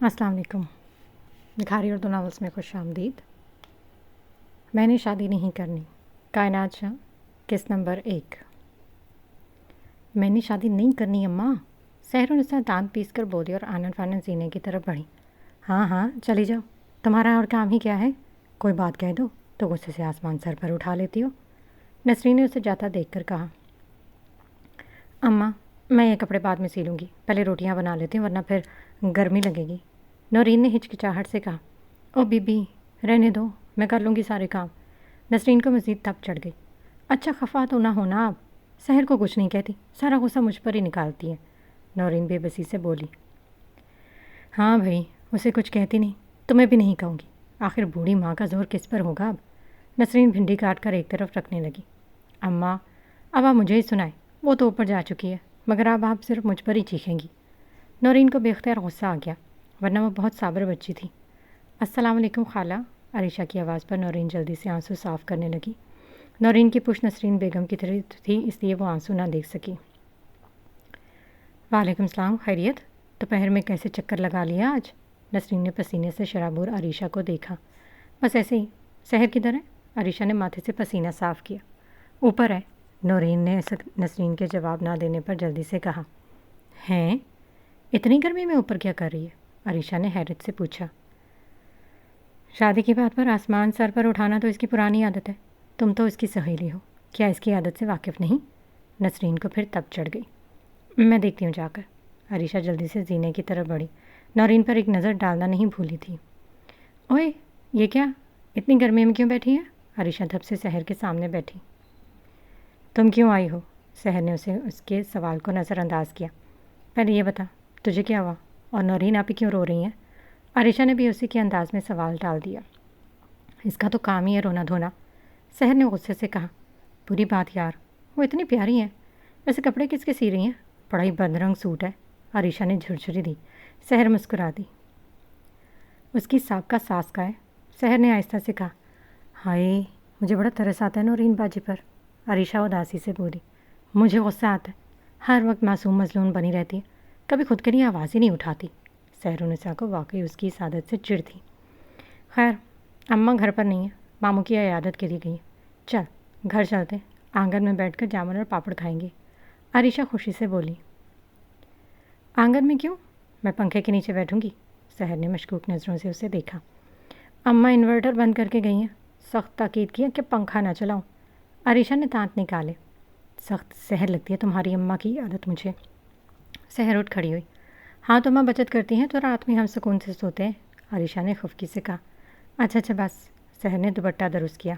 السلام علیکم۔ بکھاری اردو ناولس میں خوش آمدید۔ میں نے شادی نہیں کرنی، کائنات شاہ، قسط نمبر 1۔ میں نے شادی نہیں کرنی اماں، سحر النساء دانت پیس کر بولی اور آنن فانن زینے کی طرف بڑھی۔ ہاں ہاں چلی جاؤ، تمہارا اور کام ہی کیا ہے؟ کوئی بات کہہ دو تو غصے سے آسمان سر پر اٹھا لیتی ہو۔ نسرین نے اسے جاتا دیکھ کر کہا، اماں میں یہ کپڑے بعد میں سی لوں گی، پہلے روٹیاں بنا لیتی ہوں ورنہ پھر گرمی لگے گی۔ نورین نے ہچکچاہٹ سے کہا، او بی بی رہنے دو، میں کر لوں گی سارے کام۔ نسرین کو مزید تپ چڑھ گئی۔ اچھا خفا تو نہ ہونا، آپ سحر کو کچھ نہیں کہتی، سارا غصہ مجھ پر ہی نکالتی ہے۔ نورین بے بسی سے بولی۔ ہاں بھائی، اسے کچھ کہتی نہیں، تمہیں بھی نہیں کہوں گی، آخر بوڑھی ماں کا زور کس پر ہوگا اب؟ نسرین بھنڈی کاٹ کر ایک طرف رکھنے لگی۔ اماں اب آپ مجھے ہی سنائیں، وہ تو اوپر جا چکی ہے، مگر اب آپ صرف مجھ پر ہی چیخیں گی۔ نورین کو بے اختیار غصہ آ گیا، ورنہ وہ بہت صابر بچی تھی۔ السلام علیکم خالہ، عریشہ کی آواز پر نورین جلدی سے آنسو صاف کرنے لگی۔ نورین کی پشت نسرین بیگم کی طرف تھی، اس لیے وہ آنسو نہ دیکھ سکی۔ وعلیکم السلام، خیریت؟ دوپہر میں کیسے چکر لگا لیا آج؟ نسرین نے پسینے سے شرابور عریشہ کو دیکھا۔ بس ایسے ہی۔ سحر کدھر ہے؟ عریشہ نے ماتھے سے پسینہ صاف کیا۔ اوپر ہے، نورین نے نسرین کے جواب نہ دینے پر جلدی سے کہا۔ ہیں؟ اتنی گرمی میں اوپر کیا کر رہی ہے؟ عریشہ نے حیرت سے پوچھا۔ شادی کی بات پر آسمان سر پر اٹھانا تو اس کی پرانی عادت ہے، تم تو اس کی سہیلی ہو، کیا اس کی عادت سے واقف نہیں؟ نسرین کو پھر تپ چڑھ گئی۔ میں دیکھتی ہوں جا کر۔ عریشہ جلدی سے زینے کی طرف بڑھی، نورین پر ایک نظر ڈالنا نہیں بھولی تھی۔ اوئے یہ کیا، اتنی گرمی میں کیوں بیٹھی ہے؟ عریشہ دھپ سے سحر کے سامنے بیٹھی۔ تم کیوں آئی ہو؟ سحر نے اس کے سوال کو نظر انداز کیا۔ پہلے یہ بتا تجھے کیا ہوا، اور نورین آپ ہی کیوں رو رہی ہیں؟ عریشہ نے بھی اسی کے انداز میں سوال ڈال دیا۔ اس کا تو کام ہی ہے رونا دھونا، سحر نے غصے سے کہا۔ بری بات یار، وہ اتنی پیاری ہیں، ویسے کپڑے کس کے سی رہی ہیں؟ بڑا ہی بدرنگ سوٹ ہے، عریشہ نے جھرجھری دی۔ سحر مسکرا دی۔ اس کی سابقہ ساس کا ہے، سحر نے آہستہ سے کہا۔ ہائے مجھے بڑا ترس آتا ہے نورین باجی پر، عریشہ اداسی سے بولی۔ مجھے غصہ آتا ہے، ہر وقت معصوم مظلوم بنی رہتی ہے، کبھی خود کے لیے آواز ہی نہیں اٹھاتی۔ سحر النساء کو واقعی اس کی اس عادت سے چڑ تھی۔ خیر اماں گھر پر نہیں ہے، ماموں کی عیادت کے لیے گئی ہیں، چل گھر چلتے، آنگن میں بیٹھ کر جامن اور پاپڑ کھائیں گے، عریشہ خوشی سے بولی۔ آنگن میں کیوں؟ میں پنکھے کے نیچے بیٹھوں گی، سحر نے مشکوک نظروں سے اسے دیکھا۔ اماں انورٹر بند کر کے گئی ہیں، سخت تاکید کیا کہ پنکھا نہ چلاؤں۔ عریشہ نے دانت نکالے۔ سخت زہر لگتی ہے تمہاری اماں کی عادت مجھے۔ سحر اٹھ کھڑی ہوئی۔ ہاں تو اماں بچت کرتی ہیں تو رات میں ہم سکون سے سوتے ہیں، عریشہ نے خفکی سے کہا۔ اچھا بس، سحر نے دوپٹہ درست کیا۔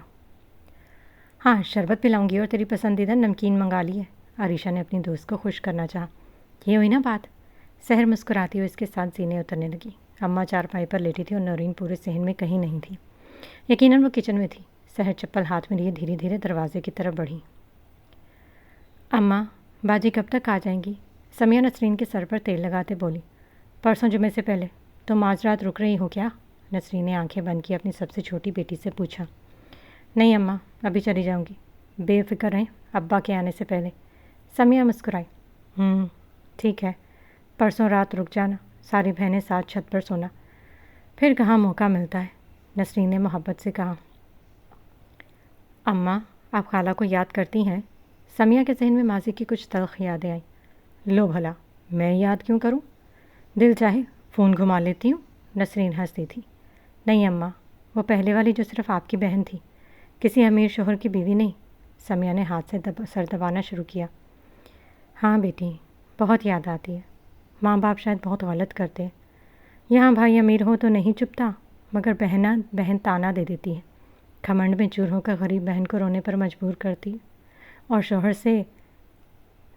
ہاں شربت پلاؤں گی اور تیری پسندیدہ نمکین منگا لی ہے، عریشہ نے اپنی دوست کو خوش کرنا چاہا۔ یہ ہوئی نا بات؟ سحر مسکراتی ہوئی اس کے ساتھ زینے اترنے لگی۔ اماں چارپائی پر لیٹی تھی اور نورین پورے صحن میں کہیں نہیں تھی، یقیناً وہ کچن میں تھی۔ سحر چپل ہاتھ میں لیے دھیرے دھیرے دروازے کی طرف بڑھی۔ اماں باجی کب تک آ جائیں گی؟ سمیہ نسرین کے سر پر تیل لگاتے بولی۔ پرسوں جمعے سے پہلے۔ تم آج رات رک رہی ہو کیا؟ نسرین نے آنکھیں بند کی اپنی سب سے چھوٹی بیٹی سے پوچھا۔ نہیں اماں ابھی چلی جاؤں گی، بے فکر رہیں ابا کے آنے سے پہلے، سمیہ مسکرائی۔ ٹھیک ہے، پرسوں رات رک جانا، ساری بہنیں ساتھ چھت پر سونا، پھر کہاں موقع ملتا ہے، نسرین نے محبت سے کہا۔ اماں آپ خالہ کو یاد کرتی ہیں؟ سمیہ کے ذہن میں ماضی کی کچھ تلخ یادیں آئیں۔ لو بھلا میں یاد کیوں کروں، دل چاہے فون گھما لیتی ہوں، نسرین ہنستی تھی۔ نہیں اماں، وہ پہلے والی جو صرف آپ کی بہن تھی، کسی امیر شوہر کی بیوی نہیں، سمیہ نے ہاتھ سے سر دبانا شروع کیا۔ ہاں بیٹی بہت یاد آتی ہے، ماں باپ شاید بہت غلط کرتے ہیں، یہاں بھائی امیر ہو تو نہیں چپتا، مگر بہن تانا دے دیتی ہے، کھمنڈ میں چور ہو کر غریب بہن کو رونے پر مجبور کرتی، اور شوہر سے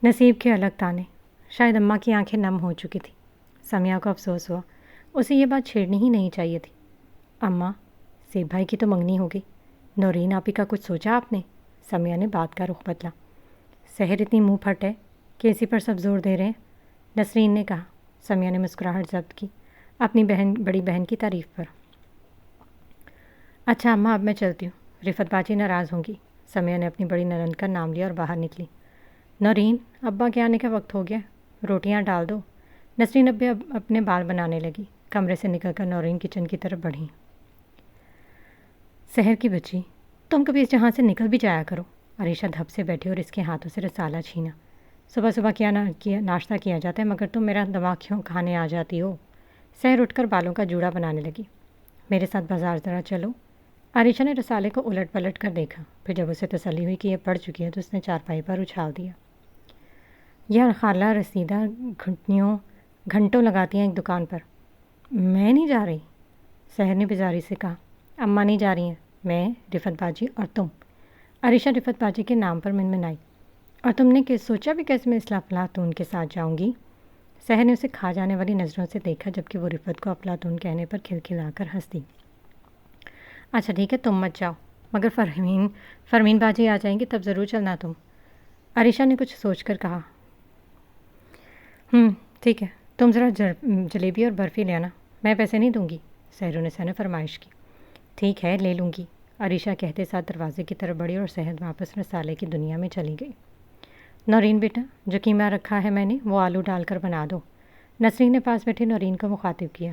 نصیب کے الگ تانے۔ شاید اماں کی آنکھیں نم ہو چکی تھی۔ سمیہ کو افسوس ہوا، اسے یہ بات چھیڑنی ہی نہیں چاہیے تھی۔ اماں سیب بھائی کی تو منگنی ہو گئی، نورین آپی کا کچھ سوچا آپ نے؟ سمیہ نے بات کا رخ بدلا۔ سحر اتنی منہ پھٹ ہے کہ اسی پر سب زور دے رہے ہیں، نسرین نے کہا۔ سمیہ نے مسکراہٹ ضبط کی، اپنی بڑی بہن کی تعریف پر۔ اچھا اماں اب میں چلتی ہوں، رفت باجی ناراض ہوں گی، سمیہ نے اپنی بڑی ننند کا نام لیا اور باہر نکلی۔ نورین ابا کے آنے کا وقت ہو گیا، روٹیاں ڈال دو، نسرین اب اپنے بال بنانے لگی۔ کمرے سے نکل کر نورین کچن کی طرف بڑھی۔ سحر کی بچی، تم کبھی اس جہاں سے نکل بھی جایا کرو۔ عریشہ دھپ سے بیٹھی اور اس کے ہاتھوں سے رسالہ چھینا۔ صبح صبح کیا ناشتہ کیا جاتا ہے، مگر تم میرا دماغ کیوں کھانے آ جاتی ہو؟ سحر اٹھ کر بالوں کا جوڑا بنانے لگی۔ میرے ساتھ بازار ذرا چلو۔ عریشہ نے رسالے کو الٹ پلٹ کر دیکھا، پھر جب اسے تسلی ہوئی کہ یہ پڑھ چکی ہے تو اس نے چارپائی پر اچھال دیا۔ یار خالہ رسیدہ گھنٹوں لگاتی ہیں ایک دکان پر۔ میں نہیں جا رہی، سحر نے بیزاری سے کہا۔ اماں نہیں جا رہی ہیں، میں، رفت باجی اور تم۔ عریشہ رفت باجی کے نام پر منمنائی۔ اور تم نے سوچا بھی کیسے میں اصلاح افلاطون کے ساتھ جاؤں گی؟ سحر نے اسے کھا جانے والی نظروں سے دیکھا، جبکہ وہ رفت کو افلاطون کہنے پر کھلکھلا کر ہنس دی۔ اچھا ٹھیک ہے، تم مت جاؤ، مگر فرمین باجی آ جائیں گی تب ضرور چلنا تم۔ عریشہ نے کچھ سوچ کر کہا۔ ٹھیک ہے، تم ذرا جلیبی اور برفی لے آنا، میں پیسے نہیں دوں گی، سحر نے فرمائش کی۔ ٹھیک ہے، لے لوں گی، عریشہ کہتے ساتھ دروازے کی طرف بڑھی اور سحر واپس رسالے کی دنیا میں چلی گئی۔ نورین بیٹا، جو قیمہ رکھا ہے میں نے وہ آلو ڈال کر بنا دو، نسرین نے پاس بیٹھی نورین کو مخاطب کیا۔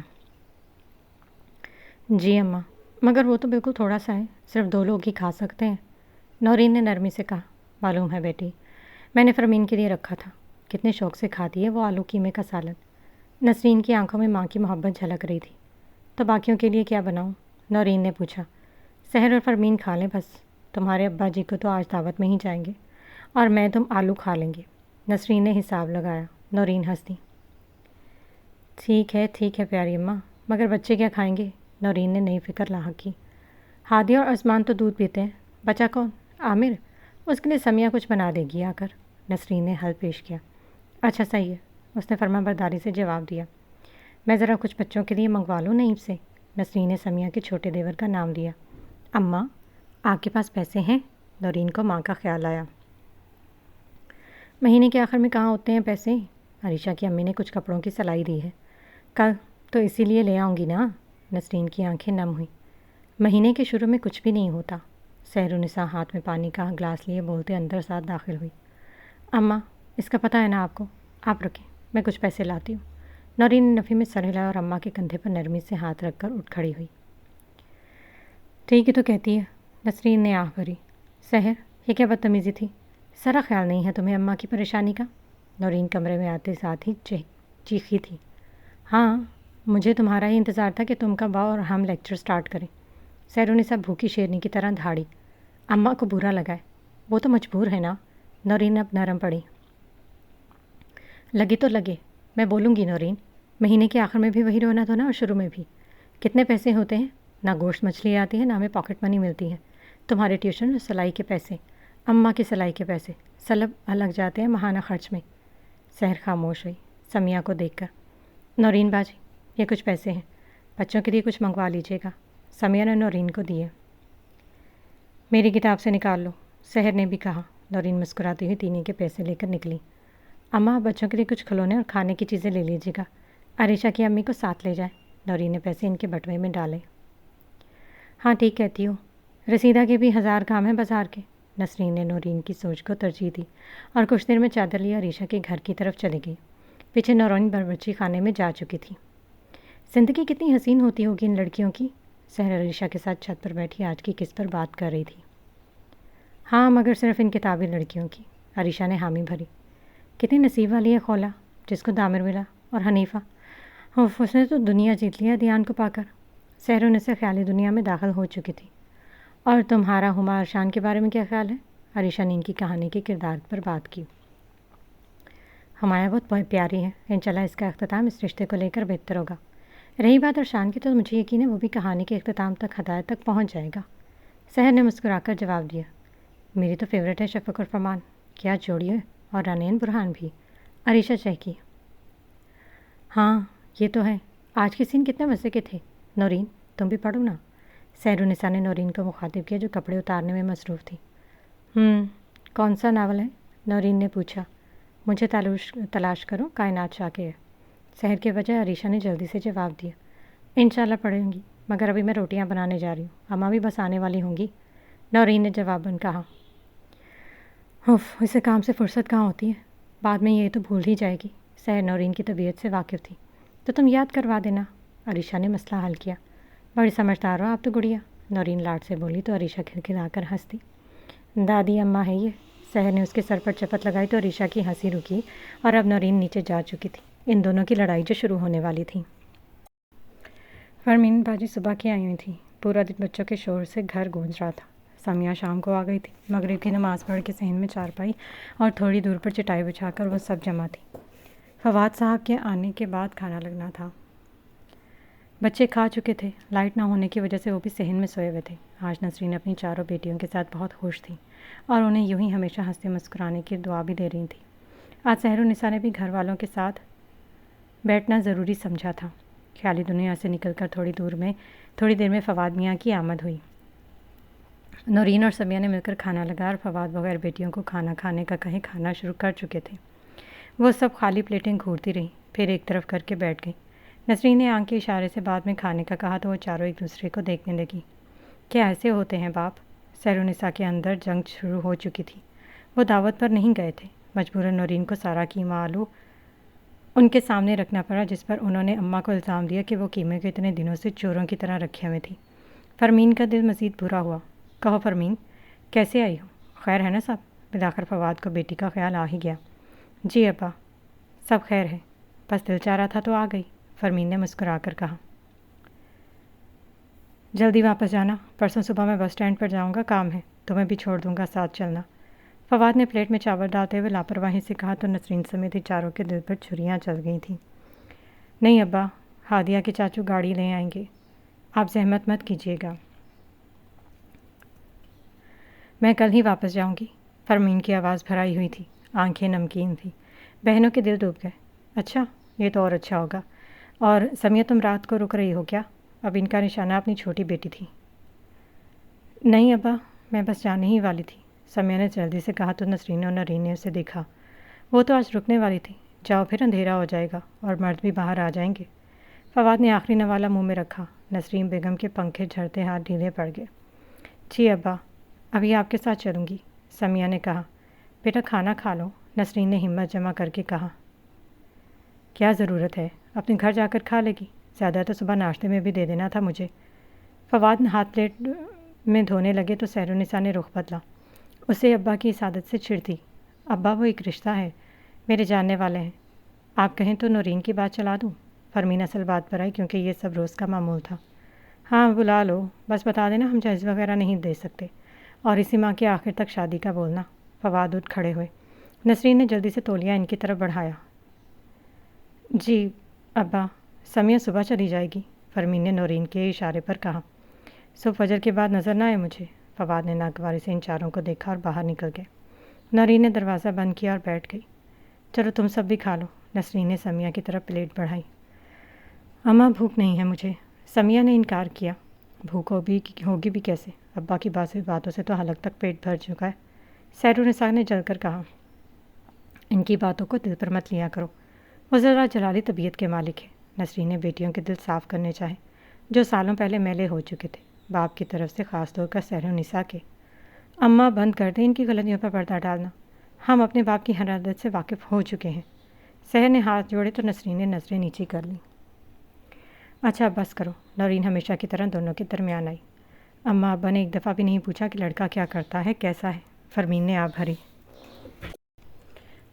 جی اماں، مگر وہ تو بالکل تھوڑا سا ہے، صرف 2 لوگ ہی کھا سکتے ہیں، نورین نے نرمی سے کہا۔ معلوم ہے بیٹی، میں نے فرمین کے لیے رکھا تھا، کتنے شوق سے کھاتی ہے وہ آلو قیمے کا سالن۔ نسرین کی آنکھوں میں ماں کی محبت جھلک رہی تھی۔ تو باقیوں کے لیے کیا بناؤں؟ نورین نے پوچھا۔ سحر اور فرمین کھا لیں بس، تمہارے ابا جی کو تو آج دعوت میں ہی جائیں گے، اور میں تم آلو کھا لیں گے، نسرین نے حساب لگایا۔ نورین ہنس دی۔ ٹھیک ہے پیاری اماں، مگر بچے کیا کھائیں گے؟ نورین نے نئی فکر لاحق کی۔ ہادیہ اور عثمان تو دودھ پیتے ہیں، بچہ کون؟ عامر، اس کے لیے سمیہ کچھ بنا دے گی آ کر، نسرین نے حل پیش کیا۔ اچھا صحیح ہے، اس نے فرما برداری سے جواب دیا۔ میں ذرا کچھ بچوں کے لیے منگوا لوں نعیم سے، نسرین نے سمیہ کے چھوٹے دیور کا نام لیا۔ اماں، آپ کے پاس پیسے ہیں؟ نورین کو ماں کا خیال آیا۔ مہینے کے آخر میں کہاں ہوتے ہیں پیسے؟ عریشہ کی امی نے کچھ کپڑوں کی سلائی دی ہے، کل تو اسی لیے لے آؤں گی نا، نسرین کی آنکھیں نم ہوئیں۔ مہینے کے شروع میں کچھ بھی نہیں ہوتا، سحر ہاتھ میں پانی کا گلاس لیے بولتے اندر ساتھ داخل ہوئی۔ اماں، اس کا پتہ ہے نا آپ کو، آپ رکھیں، میں کچھ پیسے لاتی ہوں۔ نورین نے نفی میں سر ہلایا اور اماں کے کندھے پر نرمی سے ہاتھ رکھ کر اٹھ کھڑی ہوئی۔ ٹھیک ہے تو کہتی ہے، نسرین نے آہ بھری۔ سحر، یہ کیا بدتمیزی تھی؟ ذرا خیال نہیں ہے تمہیں اماں کی پریشانی کا؟ نورین کمرے میں آتے ساتھ ہی چیخی تھی۔ ہاں، مجھے تمہارا ہی انتظار تھا کہ تم کب آؤ اور ہم لیکچر سٹارٹ کریں۔ سحر بھوکی شیرنی کی طرح دھاڑی۔ اماں کو برا لگا ہے، وہ تو مجبور ہے نا، نورین اب نرم پڑی۔ لگے تو لگے، میں بولوں گی نورین، مہینے کے آخر میں بھی وہی رونا تھا نا اور شروع میں بھی۔ کتنے پیسے ہوتے ہیں؟ نہ گوشت مچھلی آتی ہے نہ ہمیں پاکٹ منی ملتی ہے، تمہارے ٹیوشن اور سلائی کے پیسے، اماں کی سلائی کے پیسے سلب لگ جاتے ہیں ماہانہ خرچ میں۔ سحر خاموش ہوئی سمیہ کو دیکھ کر۔ نورین باجی، یہ کچھ پیسے ہیں، بچوں کے لیے کچھ منگوا لیجیے گا، سمیہ نے نورین کو دیے۔ میری کتاب سے نکال لو، سحر نے بھی کہا۔ نورین مسکراتی ہوئی تینی کے پیسے لے کر نکلی۔ اماں، بچوں کے لیے کچھ کھلونے اور کھانے کی چیزیں لے لیجیے گا، عریشہ کی امی کو ساتھ لے جائیں۔ نورین نے پیسے ان کے بٹوے میں ڈالے۔ ہاں ٹھیک کہتی ہو، رسیدہ کے بھی 1000 کام ہیں بازار کے، نسرین نے نورین کی سوچ کو ترجیح دی اور کچھ دیر میں چادر لیا عریشہ کے گھر کی طرف چلی گئی۔ پیچھے نورین باورچی خانے میں جا چکی تھی۔ زندگی کتنی حسین ہوتی ہوگی ان لڑکیوں کی، سحر عریشہ کے ساتھ چھت پر بیٹھی آج کی قسط پر بات کر رہی تھی۔ ہاں، مگر صرف ان کتابی لڑکیوں کی، عریشہ نے حامی بھری۔ کتنی نصیب والی ہے خولا، جس کو دامر ملا، اور حنیفہ، اس نے تو دنیا جیت لیا دیان کو پا کر۔ سحر سے خیالی دنیا میں داخل ہو چکی تھی۔ اور تمہارا ہما ارشان کے بارے میں کیا خیال ہے؟ عریشہ نے ان کی کہانی کے کردار پر بات کی۔ ہمایہ بہت پیاری ہے، انشاءاللہ اس کا اختتام اس رشتے کو لے کر بہتر ہوگا۔ رہی بات ارشان کی تو مجھے یقین ہے وہ بھی کہانی کے اختتام تک ہدایت تک پہنچ جائے گا، سحر نے مسکرا کر جواب دیا۔ میری تو فیوریٹ ہے شفق اور فرمان، کیا جوڑی ہے، اور رانین برہان بھی، عریشہ چہکی۔ ہاں یہ تو ہے، آج کے سین کتنے مزے کے تھے، نورین تم بھی پڑھو نا، سحر نے نورین کو مخاطب کیا جو کپڑے اتارنے میں مصروف تھی۔ کون سا ناول ہے؟ نورین نے پوچھا۔ مجھے تلاش کرو، کائنات شاہ کے ہے، سحر کے بجائے عریشہ نے جلدی سے جواب دیا۔ انشاءاللہ پڑھوں گی، مگر ابھی میں روٹیاں بنانے جا رہی ہوں، اماں بھی بس آنے والی ہوں گی، نورین نے جواباً کہا۔ اسے کام سے فرصت کہاں ہوتی ہے، بعد میں یہ تو بھول ہی جائے گی، سحر نورین کی طبیعت سے واقف تھی۔ تو تم یاد کروا دینا، عریشہ نے مسئلہ حل کیا۔ بڑی سمجھدار ہو آپ تو گڑیا، نورین لاڈ سے بولی تو عریشہ کھلکھلا کر ہنس دی۔ دادی اماں ہے یہ۔ سحر نے اس کے سر پر چپت لگائی تو عریشہ کی ہنسی رکی اور اب نورین نیچے جا چکی تھی۔ ان دونوں کی لڑائی جو شروع ہونے والی تھی۔ فرمین باجی صبح کی آئی ہوئی تھی۔ پورا دن بچوں کے شور سے گھر گونج رہا تھا۔ سمیہ شام کو آ گئی تھی۔ مغرب کی نماز پڑھ کے صحن میں چارپائی اور تھوڑی دور پر چٹائی بچھا کر وہ سب جمع تھی۔ فواد صاحب کے آنے کے بعد کھانا لگنا تھا۔ بچے کھا چکے تھے۔ لائٹ نہ ہونے کی وجہ سے وہ بھی صحن میں سوئے ہوئے تھے۔ آج نسرین اپنی چاروں بیٹیوں کے ساتھ بہت خوش تھی اور انہیں یوں ہی ہمیشہ ہنستے مسکرانے کی دعا بھی دے رہی تھی۔ آج سحر و نساء نے بھی گھر والوں کے ساتھ بیٹھنا ضروری سمجھا تھا۔ خیالی دنیا سے نکل کر تھوڑی دیر میں فواد میاں کی آمد ہوئی۔ نورین اور سمیہ نے مل کر کھانا لگایا اور فواد بغیر بیٹیوں کو کھانا کھانے کا کہے کھانا شروع کر چکے تھے۔ وہ سب خالی پلیٹیں گھورتی رہیں، پھر ایک طرف کر کے بیٹھ گئی۔ نسرین نے آنکھ کے اشارے سے بعد میں کھانے کا کہا تو وہ چاروں ایک دوسرے کو دیکھنے لگی۔ کیا ایسے ہوتے ہیں باپ؟ سحر و نساء کے اندر جنگ شروع ہو چکی تھی۔ وہ دعوت پر نہیں گئے تھے۔ مجبوراً نورین کو سارا قیمہ آلو ان کے سامنے رکھنا پڑا، جس پر انہوں نے اماں کو الزام دیا کہ وہ قیمے کو اتنے دنوں سے چوروں کی طرح رکھے ہوئے تھی۔ فرمین کا دل مزید برا ہوا۔ کہو فرمین، کیسے آئی ہو؟ خیر ہے نا صاحب؟ بلاخر فواد کو بیٹی کا خیال آ ہی گیا۔ جی ابا، سب خیر ہے، بس دل چاہ رہا تھا تو آ گئی، فرمین نے مسکرا کر کہا۔ جلدی واپس جانا، پرسوں صبح میں بس اسٹینڈ پر جاؤں گا، کام ہے، تمہیں بھی چھوڑ دوں گا، ساتھ چلنا۔ فواد نے پلیٹ میں چاول ڈالتے ہوئے لاپرواہی سے کہا تو نسرین سمیت چاروں کے دل پر چھریاں چل گئی تھیں۔ نہیں ابا، ہادیہ کے چاچو گاڑی لے آئیں گے، آپ زحمت مت کیجیے گا۔ میں کل ہی واپس جاؤں گی، فرمین کی آواز بھرائی ہوئی تھی، آنکھیں نمکین تھیں۔ بہنوں کے دل ڈوب گئے۔ اچھا، یہ تو اور اچھا ہوگا۔ اور سمیہ تم رات کو رک رہی ہو کیا؟ اب ان کا نشانہ اپنی چھوٹی بیٹی تھی۔ نہیں ابا، میں بس جانے ہی والی تھی، سمیہ نے جلدی سے کہا تو نسرین اور نورین نے اسے دیکھا۔ وہ تو آج رکنے والی تھی، جاؤ پھر اندھیرا ہو جائے گا اور مرد بھی باہر آ جائیں گے۔ فواد نے آخری نوالا منہ میں رکھا۔ نسرین بیگم کے پنکھے جھڑتے ہاتھ ڈھیلے پڑ گئے۔ جی ابا، ابھی آپ کے ساتھ چلوں گی، سمیہ نے کہا۔ بیٹا کھانا کھا لو، نسرین نے ہمت جمع کر کے کہا۔ کیا ضرورت ہے، اپنے گھر جا کر کھا لے گی، زیادہ تو صبح ناشتے میں بھی دے دینا تھا مجھے۔ فواد ہاتھ پلیٹ میں دھونے لگے تو سحر و نساء نے رخ بدلا۔ اسے ابا کی اس عادت سے چڑ تھی۔ ابا وہ ایک رشتہ ہے، میرے جاننے والے ہیں، آپ کہیں تو نورین کی بات چلا دوں؟ فرمین اصل بات پر آئی کیونکہ یہ سب روز کا معمول تھا۔ ہاں بلا لو، بس بتا دینا ہم جہیز وغیرہ نہیں دے سکتے، اور اسی ماہ کے آخر تک شادی کا بولنا۔ فواد اٹھ کھڑے ہوئے۔ نسرین نے جلدی سے تولیہ ان کی طرف بڑھایا۔ جی ابا، سمیہ صبح چلی جائے گی، فرمین نے نورین کے اشارے پر کہا۔ صبح فجر کے بعد نظر نہ آئے مجھے، فواد نے ناگواری سے ان چاروں کو دیکھا اور باہر نکل گئے۔ نورین نے دروازہ بند کیا اور بیٹھ گئی۔ چلو تم سب بھی کھا لو، نسرین نے سمیہ کی طرف پلیٹ بڑھائی۔ اماں بھوک نہیں ہے مجھے، سمیہ نے انکار کیا۔ بھوک ہوگی بھی کیسے، ابا کی باتوں سے تو حلق تک پیٹ بھر چکا ہے، سحر و نساء نے جل کر کہا۔ ان کی باتوں کو دل پر مت لیا کرو، وہ ذرا جلالی طبیعت کے مالک ہے۔ نسرین نے بیٹیوں کے دل صاف کرنے چاہے جو سالوں پہلے میلے ہو چکے تھے، باپ کی طرف سے خاص طور پر سحر و نساء کے۔ اماں بند کر دیں ان کی غلطیوں پر پردہ ڈالنا، ہم اپنے باپ کی ہر عادت سے واقف ہو چکے ہیں۔ سحر نے ہاتھ جوڑے تو نسرین نے نظریں نیچی کر لیں۔ اچھا بس کرو، نورین ہمیشہ کی طرح دونوں کے درمیان آئی۔ اماں ابا نے ایک دفعہ بھی نہیں پوچھا کہ لڑکا کیا کرتا ہے، کیسا ہے، فرمین نے آپ بھری۔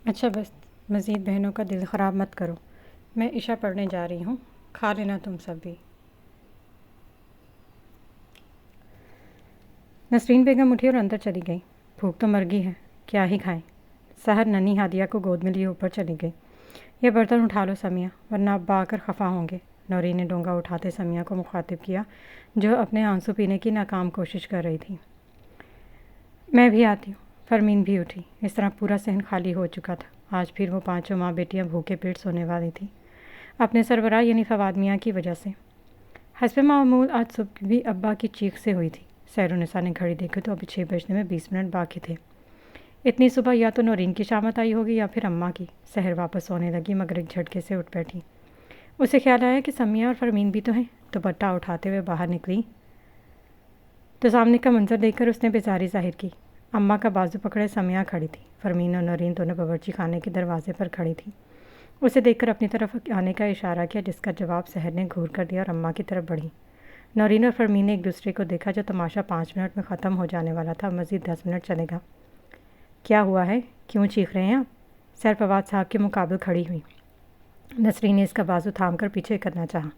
اچھا بس مزید بہنوں کا دل خراب مت کرو، میں عشاء پڑھنے جا رہی ہوں، کھا لینا تم سب بھی۔ نسرین بیگم اٹھی اور اندر چلی گئی۔ بھوک تو مرگی ہے، کیا ہی کھائیں۔ سحر ننھی ہادیہ کو گود میں لیے اوپر چلی گئی۔ یہ برتن اٹھا لو سمیہ، ورنہ ابا آ کر خفا ہوں گے، نورین نے ڈونگا اٹھاتے سمیہ کو مخاطب کیا جو اپنے آنسو پینے کی ناکام کوشش کر رہی تھی۔ میں بھی آتی ہوں، فرمین بھی اٹھی۔ اس طرح پورا صحن خالی ہو چکا تھا۔ آج پھر وہ پانچوں ماں بیٹیاں بھوکے پیٹ سونے والی تھیں، اپنے سربراہ یعنی فواد میاں کی وجہ سے۔ حسب معمول آج صبح بھی ابا کی چیخ سے ہوئی تھی۔ سحر و نساء نے گھڑی دیکھی تو ابھی 6 بجنے میں 20 منٹ باقی تھے۔ اتنی صبح یا تو نورین کی شامت آئی ہوگی یا پھر اماں کی۔ سحر واپس سونے لگی مگر ایک جھٹکے سے اٹھ بیٹھی۔ اسے خیال آیا کہ سمیہ اور فرمین بھی تو ہیں، دوپٹہ اٹھاتے ہوئے باہر نکلی تو سامنے کا منظر دیکھ کر اس نے بیزاری ظاہر کی۔ اماں کا بازو پکڑے سمیہ کھڑی تھی، فرمین اور نورین دونوں باورچی خانے کے دروازے پر کھڑی تھی۔ اسے دیکھ کر اپنی طرف آنے کا اشارہ کیا، جس کا جواب سحر نے گھور کر دیا اور اماں کی طرف بڑھی۔ نورین اور فرمین نے ایک دوسرے کو دیکھا۔ جو تماشا 5 منٹ میں ختم ہو جانے والا تھا، مزید 10 منٹ چلے گا۔ کیا ہوا ہے؟ کیوں چیخ رہے ہیں آپ؟ سحر فواد صاحب کے مقابل کھڑی ہوئی۔ نسرین نے اس کا بازو تھام کر پیچھے کرنا چاہا۔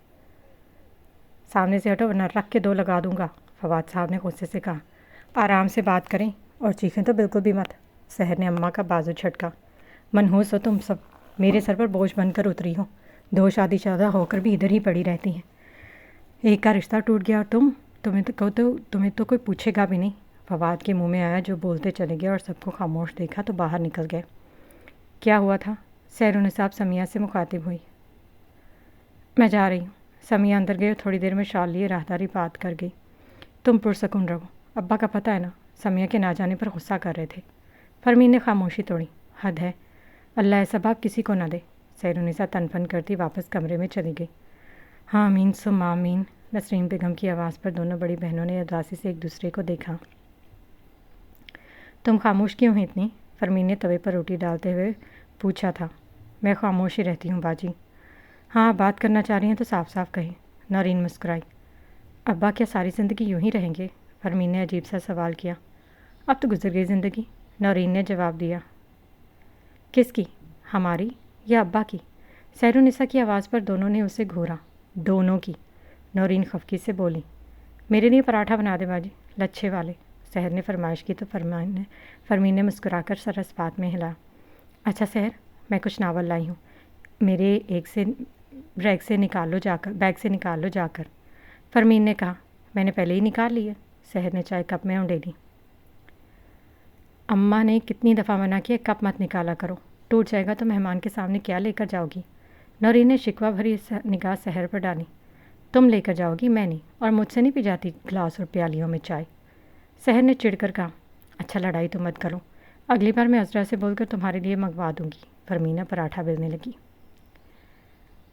سامنے سے ہٹو ورنہ رکھ کے 2 لگا دوں گا، فواد صاحب نے غصے سے کہا۔ آرام سے بات کریں اور چیخیں تو بالکل بھی مت۔ سحر نے اماں کا بازو جھٹکا۔ منحوس ہو تم سب، میرے سر پر بوجھ بن کر اتری ہو، 2 شادی شدہ ہو کر بھی ادھر ہی پڑی رہتی ہیں۔ ایک کا رشتہ ٹوٹ گیا اور تمہیں تو کوئی پوچھے گا بھی نہیں۔ فواد کے منہ میں آیا، جو بولتے چلے گئے اور سب کو خاموش دیکھا تو باہر نکل گئے۔ کیا ہوا تھا؟ سحر سمیہ سے مخاطب ہوئی۔ میں جا رہی ہوں۔ سمیہ اندر گئی اور تھوڑی دیر میں شال لیے راہداری بات کر گئی۔ تم پرسکون رہو، ابا کا پتہ ہے نا؟ سمیہ کے نہ جانے پر غصہ کر رہے تھے۔ فرمین نے خاموشی توڑی۔ حد ہے، اللہ ایسا باپ کسی کو نہ دے۔ سحر تن فن کرتی واپس کمرے میں چلی گئی۔ ہاں آمین ثم آمین۔ نسرین بیگم کی آواز پر دونوں بڑی بہنوں نے اداسی سے ایک دوسرے کو دیکھا۔ تم خاموش کیوں ہیں اتنی؟ فرمین نے توے پر روٹی ڈالتے ہوئے پوچھا تھا۔ میں خاموش ہی رہتی ہوں باجی۔ ہاں بات کرنا چاہ رہی ہیں تو صاف صاف کہیں۔ نورین مسکرائی۔ ابا کیا ساری زندگی یوں ہی رہیں گے؟ فرمین نے عجیب سا سوال کیا۔ اب تو گزر گئی زندگی، نورین نے جواب دیا۔ کس کی؟ ہماری یا ابا کی؟ سحر کی آواز پر دونوں نے اسے گھورا۔ دونوں کی، نورین خفگی سے بولی۔ میرے لیے پراٹھا بنا دے باجی، لچھے والے۔ سحر نے فرمائش کی تو فرمین نے مسکرا کر سر اس بات میں ہلا۔ اچھا سحر، میں کچھ ناول لائی ہوں، میرے بیگ سے نکال لو جا کر۔ فرمین نے کہا۔ میں نے پہلے ہی نکال لی ہے۔ سحر نے چائے کپ میں انڈیلی۔ اماں نے کتنی دفعہ منع کیا کپ مت نکالا کرو، ٹوٹ جائے گا تو مہمان کے سامنے کیا لے کر جاؤ گی؟ نورین نے شکوہ بھری نگاہ سحر پر ڈالی۔ تم لے کر جاؤ گی، میں نہیں، اور مجھ سے نہیں پی جاتی گلاس اور پیالیوں میں چائے۔ سحر نے چڑھ کر کہا۔ اچھا لڑائی تو مت کرو، اگلی بار میں عذرا سے بول کر تمہارے لیے منگوا دوں گی۔ فرمینہ پراٹھا بیلنے لگی۔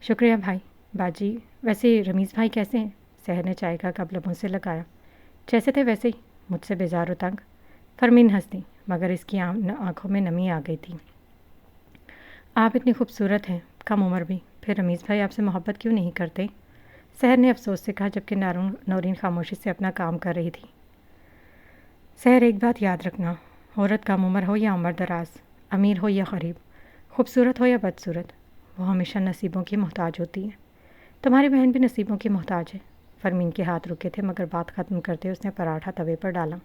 شکریہ بھائی باجی، ویسے رمیز بھائی کیسے ہیں؟ سحر نے چائے کا کپ لبوں سے لگایا۔ جیسے تھے ویسے ہی، مجھ سے بیزار و تنگ۔ فرمین ہنسی، مگر اس کی آنکھوں میں نمی آ گئی تھی۔ آپ اتنی خوبصورت ہیں، کم عمر بھی، پھر رمیز بھائی آپ سے محبت کیوں نہیں کرتے؟ سحر نے افسوس سے کہا، جبکہ نورین خاموشی سے اپنا کام کر رہی تھی۔ سحر ایک بات یاد رکھنا، عورت کم عمر ہو یا عمر دراز، امیر ہو یا غریب، خوبصورت ہو یا بدصورت، وہ ہمیشہ نصیبوں کی محتاج ہوتی ہے۔ تمہاری بہن بھی نصیبوں کی محتاج ہے۔ فرمین کے ہاتھ رکے تھے، مگر بات ختم کرتے اس نے پراٹھا توے پر ڈالا۔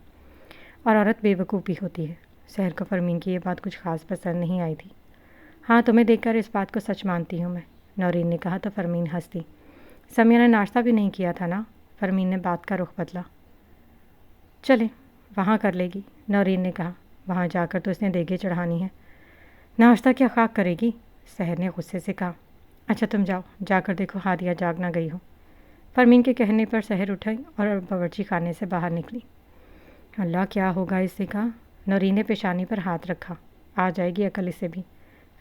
اور عورت بے وقوف بھی ہوتی ہے۔ سحر کو فرمین کی یہ بات کچھ خاص پسند نہیں آئی تھی۔ ہاں تمہیں دیکھ کر اس بات کو سچ مانتی ہوں میں، نورین نے کہا تو فرمین ہنسی۔ سمیہ نے ناشتہ بھی نہیں کیا تھا نا؟ فرمین نے بات کا رخ بدلا۔ چلے وہاں کر لے گی، نورین نے کہا۔ وہاں جا کر تو اس نے دیگیں چڑھانی ہے، ناشتہ کیا خاک کرے گی؟ سحر نے غصے سے کہا۔ اچھا تم جاؤ، جا کر دیکھو ہادیہ جاگ نہ گئی ہو۔ فرمین کے کہنے پر سحر اٹھائی اور باورچی خانے سے باہر نکلی۔ اللہ کیا ہوگا اس سے کا؟ نورین نے پیشانی پر ہاتھ رکھا۔ آ جائے گی عقل اسے بھی،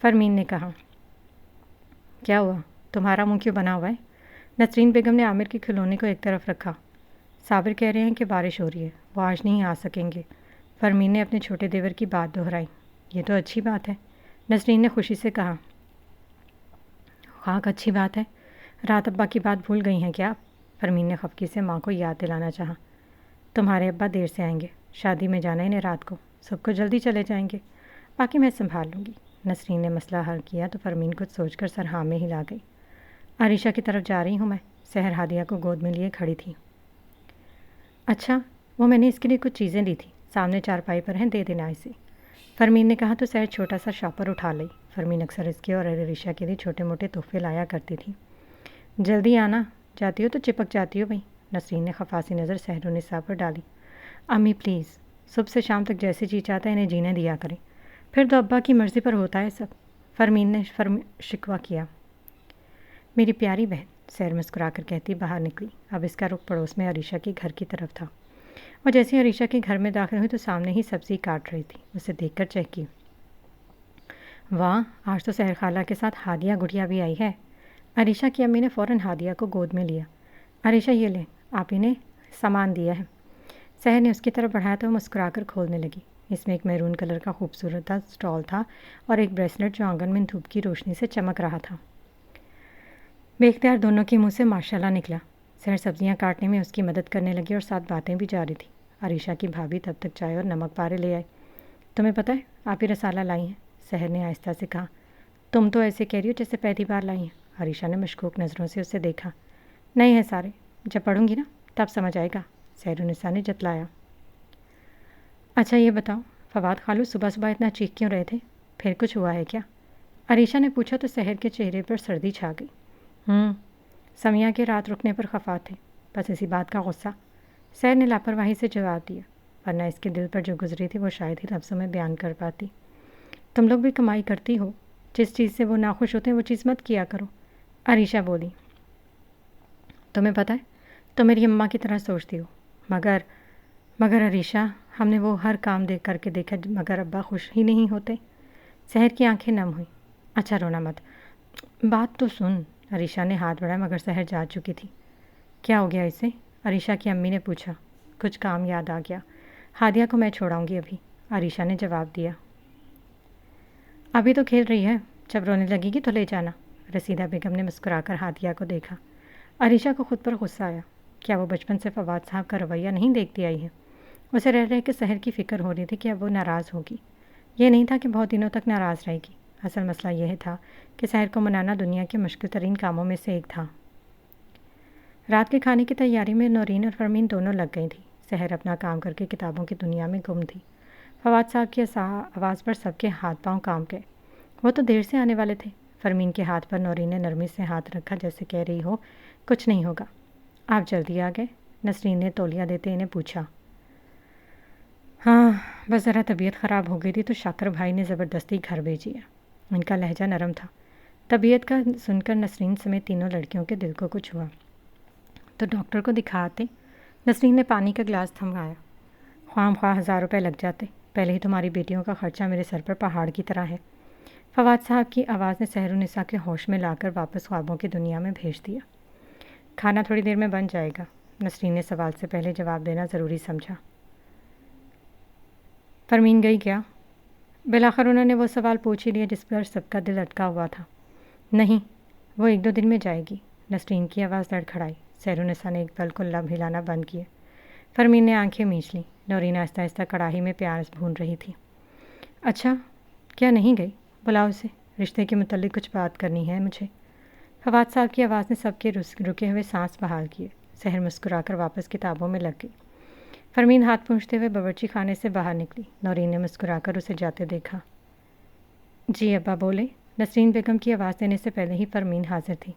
فرمین نے کہا۔ کیا ہوا؟ تمہارا منہ کیوں بنا ہوا ہے؟ نسرین بیگم نے عامر کے کھلونے کو ایک طرف رکھا۔ صابر کہہ رہے ہیں کہ بارش ہو رہی ہے، وہ آج نہیں آ سکیں گے۔ فرمین نے اپنے چھوٹے دیور کی بات دہرائی۔ یہ تو اچھی بات ہے، نسرین نے خوشی سے کہا۔ خاک اچھی بات ہے، رات ابا کی بات بھول گئی ہیں کیا؟ فرمین نے خفگی سے ماں کو یاد دلانا چاہا۔ تمہارے ابا دیر سے آئیں گے، شادی میں جانا انہیں رات کو، سب کو جلدی چلے جائیں گے، باقی میں سنبھال لوں گی۔ نسرین نے مسئلہ حل کیا تو فرمین کچھ سوچ کر سر ہاں میں ہلا گئی۔ عریشہ کی طرف جا رہی ہوں میں، سحر ہادیہ کو گود میں لیے کھڑی تھی۔ اچھا، وہ میں نے اس کے لیے کچھ چیزیں لی تھیں، سامنے چارپائی پر ہیں، دے دینا اسے، فرمین نے کہا تو سحر چھوٹا سا شاپر اٹھا لی۔ فرمین اکثر اس کے اور عریشہ کے لیے چھوٹے موٹے تحفے لایا کرتی تھی۔ جلدی آنا، جاتی ہو تو چپک جاتی ہو بھائی، نسرین نے خفاسی نظر سحر پر ڈالی۔ امی پلیز، صبح سے شام تک جیسے جی چاہتا ہے انہیں جینے دیا کریں، پھر تو ابا کی مرضی پر ہوتا ہے سب، فرمین نے شکوہ کیا۔ میری پیاری بہن، سحر مسکرا کر کہتی باہر نکلی۔ اب اس کا رخ پڑوس میں عریشہ کے گھر کی طرف تھا۔ وہ جیسے عریشہ کے گھر میں داخل ہوئی تو سامنے ہی سبزی کاٹ رہی تھی، اسے دیکھ کر چہکی۔ واہ، آج تو سحر خالہ کے ساتھ ہادیہ گڑیا بھی آئی ہے۔ عریشہ کی امی نے فوراً ہادیہ کو گود میں لیا۔ عریشہ یہ لیں، آپ ہی نے سامان دیا ہے۔ سحر نے اس کی طرف بڑھایا تو وہ مسکرا کر کھولنے لگی۔ اس میں ایک میرون کلر کا خوبصورت اسٹال تھا اور ایک بریسلٹ جو آنگن میں دھوپ کی روشنی سے چمک رہا تھا۔ بے اختیار دونوں کے منہ سے ماشاءاللہ نکلا۔ سحر سبزیاں کاٹنے میں اس کی مدد کرنے لگی اور ساتھ باتیں بھی جاری تھیں۔ عریشہ کی بھابھی تب تک چائے اور نمک پارے لے آئی۔ تمہیں پتہ ہے آپ ہی رسالہ لائی ہیں؟ سحر نے آہستہ سے کہا۔ تم تو ایسے کہہ رہی ہو جیسے پہلی بار لائی ہیں۔ عریشہ نے مشکوک نظروں سے اسے دیکھا۔ نہیں ہے سارے، جب پڑھوں گی نا تب سمجھ آئے گا، سحرالنساء نے جتلایا۔ اچھا یہ بتاؤ، فواد خالو صبح صبح اتنا چیخ کیوں رہے تھے؟ پھر کچھ ہوا ہے کیا؟ عریشہ نے پوچھا تو سحر کے چہرے پر سردی چھا گئی۔ سمیہ کے رات رکنے پر خفا تھے، بس اسی بات کا غصہ، سحر نے لاپرواہی سے جواب دیا، ورنہ اس کے دل پر جو گزری تھی وہ شاید ہی لفظوں میں بیان کر پاتی۔ تم لوگ بھی کمائی کرتی ہو، جس چیز سے وہ ناخوش ہوتے ہیں وہ چیز مت کیا کرو، عریشہ بولی۔ تمہیں پتہ ہے تو میری اماں کی طرح سوچتی ہو، مگر عریشہ ہم نے وہ ہر کام دیکھ کر کے دیکھا مگر ابا خوش ہی نہیں ہوتے۔ سحر کی آنکھیں نم ہوئیں۔ اچھا رونا مت، بات تو سن۔ عریشہ نے ہاتھ بڑھایا مگر سحر جا چکی تھی۔ کیا ہو گیا اسے؟ عریشہ کی امی نے پوچھا۔ کچھ کام یاد آ گیا، ہادیہ کو میں چھوڑاؤں گی ابھی، عریشہ نے جواب دیا۔ ابھی تو کھیل رہی ہے، جب رونے لگے گی تو لے جانا، رسیدہ بیگم نے مسکرا کر ہادیہ کو دیکھا۔ عریشہ کو خود پر غصہ آیا، کیا وہ بچپن سے فواد صاحب کا رویہ نہیں دیکھتی آئی ہے؟ اسے رہ رہ کے سحر کی فکر ہو رہی تھی کہ اب وہ ناراض ہوگی۔ یہ نہیں تھا کہ بہت دنوں تک ناراض رہے گی، اصل مسئلہ یہ تھا کہ سحر کو منانا دنیا کے مشکل ترین کاموں میں سے ایک تھا۔ رات کے کھانے کی تیاری میں نورین اور فرمین دونوں لگ گئی تھیں۔ سحر اپنا کام کر کے کتابوں کی دنیا میں گم تھی۔ فواد صاحب کی آواز پر سب کے ہاتھ پاؤں کام گئے۔ وہ تو دیر سے آنے والے تھے۔ فرمین کے ہاتھ پر نورین نے نرمی سے ہاتھ رکھا جیسے کہہ رہی ہو کچھ نہیں ہوگا۔ آپ جلدی آ گئے؟ نسرین نے تولیہ دیتے انہیں پوچھا۔ ہاں بس ذرا طبیعت خراب ہو گئی تھی تو شاکر بھائی نے زبردستی گھر بھیجی ہے۔ ان کا لہجہ نرم تھا۔ طبیعت کا سن کر نسرین سمیت تینوں لڑکیوں کے دل کو کچھ ہوا۔ تو ڈاکٹر کو دکھاتے؟ نسرین نے پانی کا گلاس تھمایا۔ خواہ مخواہ 1000 روپے لگ جاتے، پہلے ہی تمہاری بیٹیوں کا خرچہ میرے سر پر پہاڑ کی طرح ہے۔ فواد صاحب کی آواز نے سحرالنساء کے ہوش میں لا کر واپس خوابوں کی دنیا میں بھیج دیا۔ کھانا تھوڑی دیر میں بن جائے گا، نسرین نے سوال سے پہلے جواب دینا ضروری سمجھا۔ فرمین گئی کیا؟ بالآخر انہوں نے وہ سوال پوچھ ہی لیا جس پر سب کا دل اٹکا ہوا تھا۔ نہیں، وہ 1-2 دن میں جائے گی، نسرین کی آواز لڑکھڑائی۔ سحرالنساء نے ایک پل کو لب ہلانا بند کیے۔ فرمین نے آنکھیں میچ لیں۔ نورین آہستہ آہستہ کڑاہی میں پیاز بھون رہی تھی۔ اچھا کیا نہیں گئی؟ بلاؤ اسے، رشتے کے متعلق کچھ بات کرنی ہے مجھے۔ فواد صاحب کی آواز نے سب کے رکے ہوئے سانس بحال کیے۔ سحر مسکرا کر واپس کتابوں میں لگ گئی۔ فرمین ہاتھ پونچھتے ہوئے باورچی خانے سے باہر نکلی۔ نورین نے مسکرا کر اسے جاتے دیکھا۔ جی ابا بولے، نسرین بیگم کی آواز دینے سے پہلے ہی فرمین حاضر تھی۔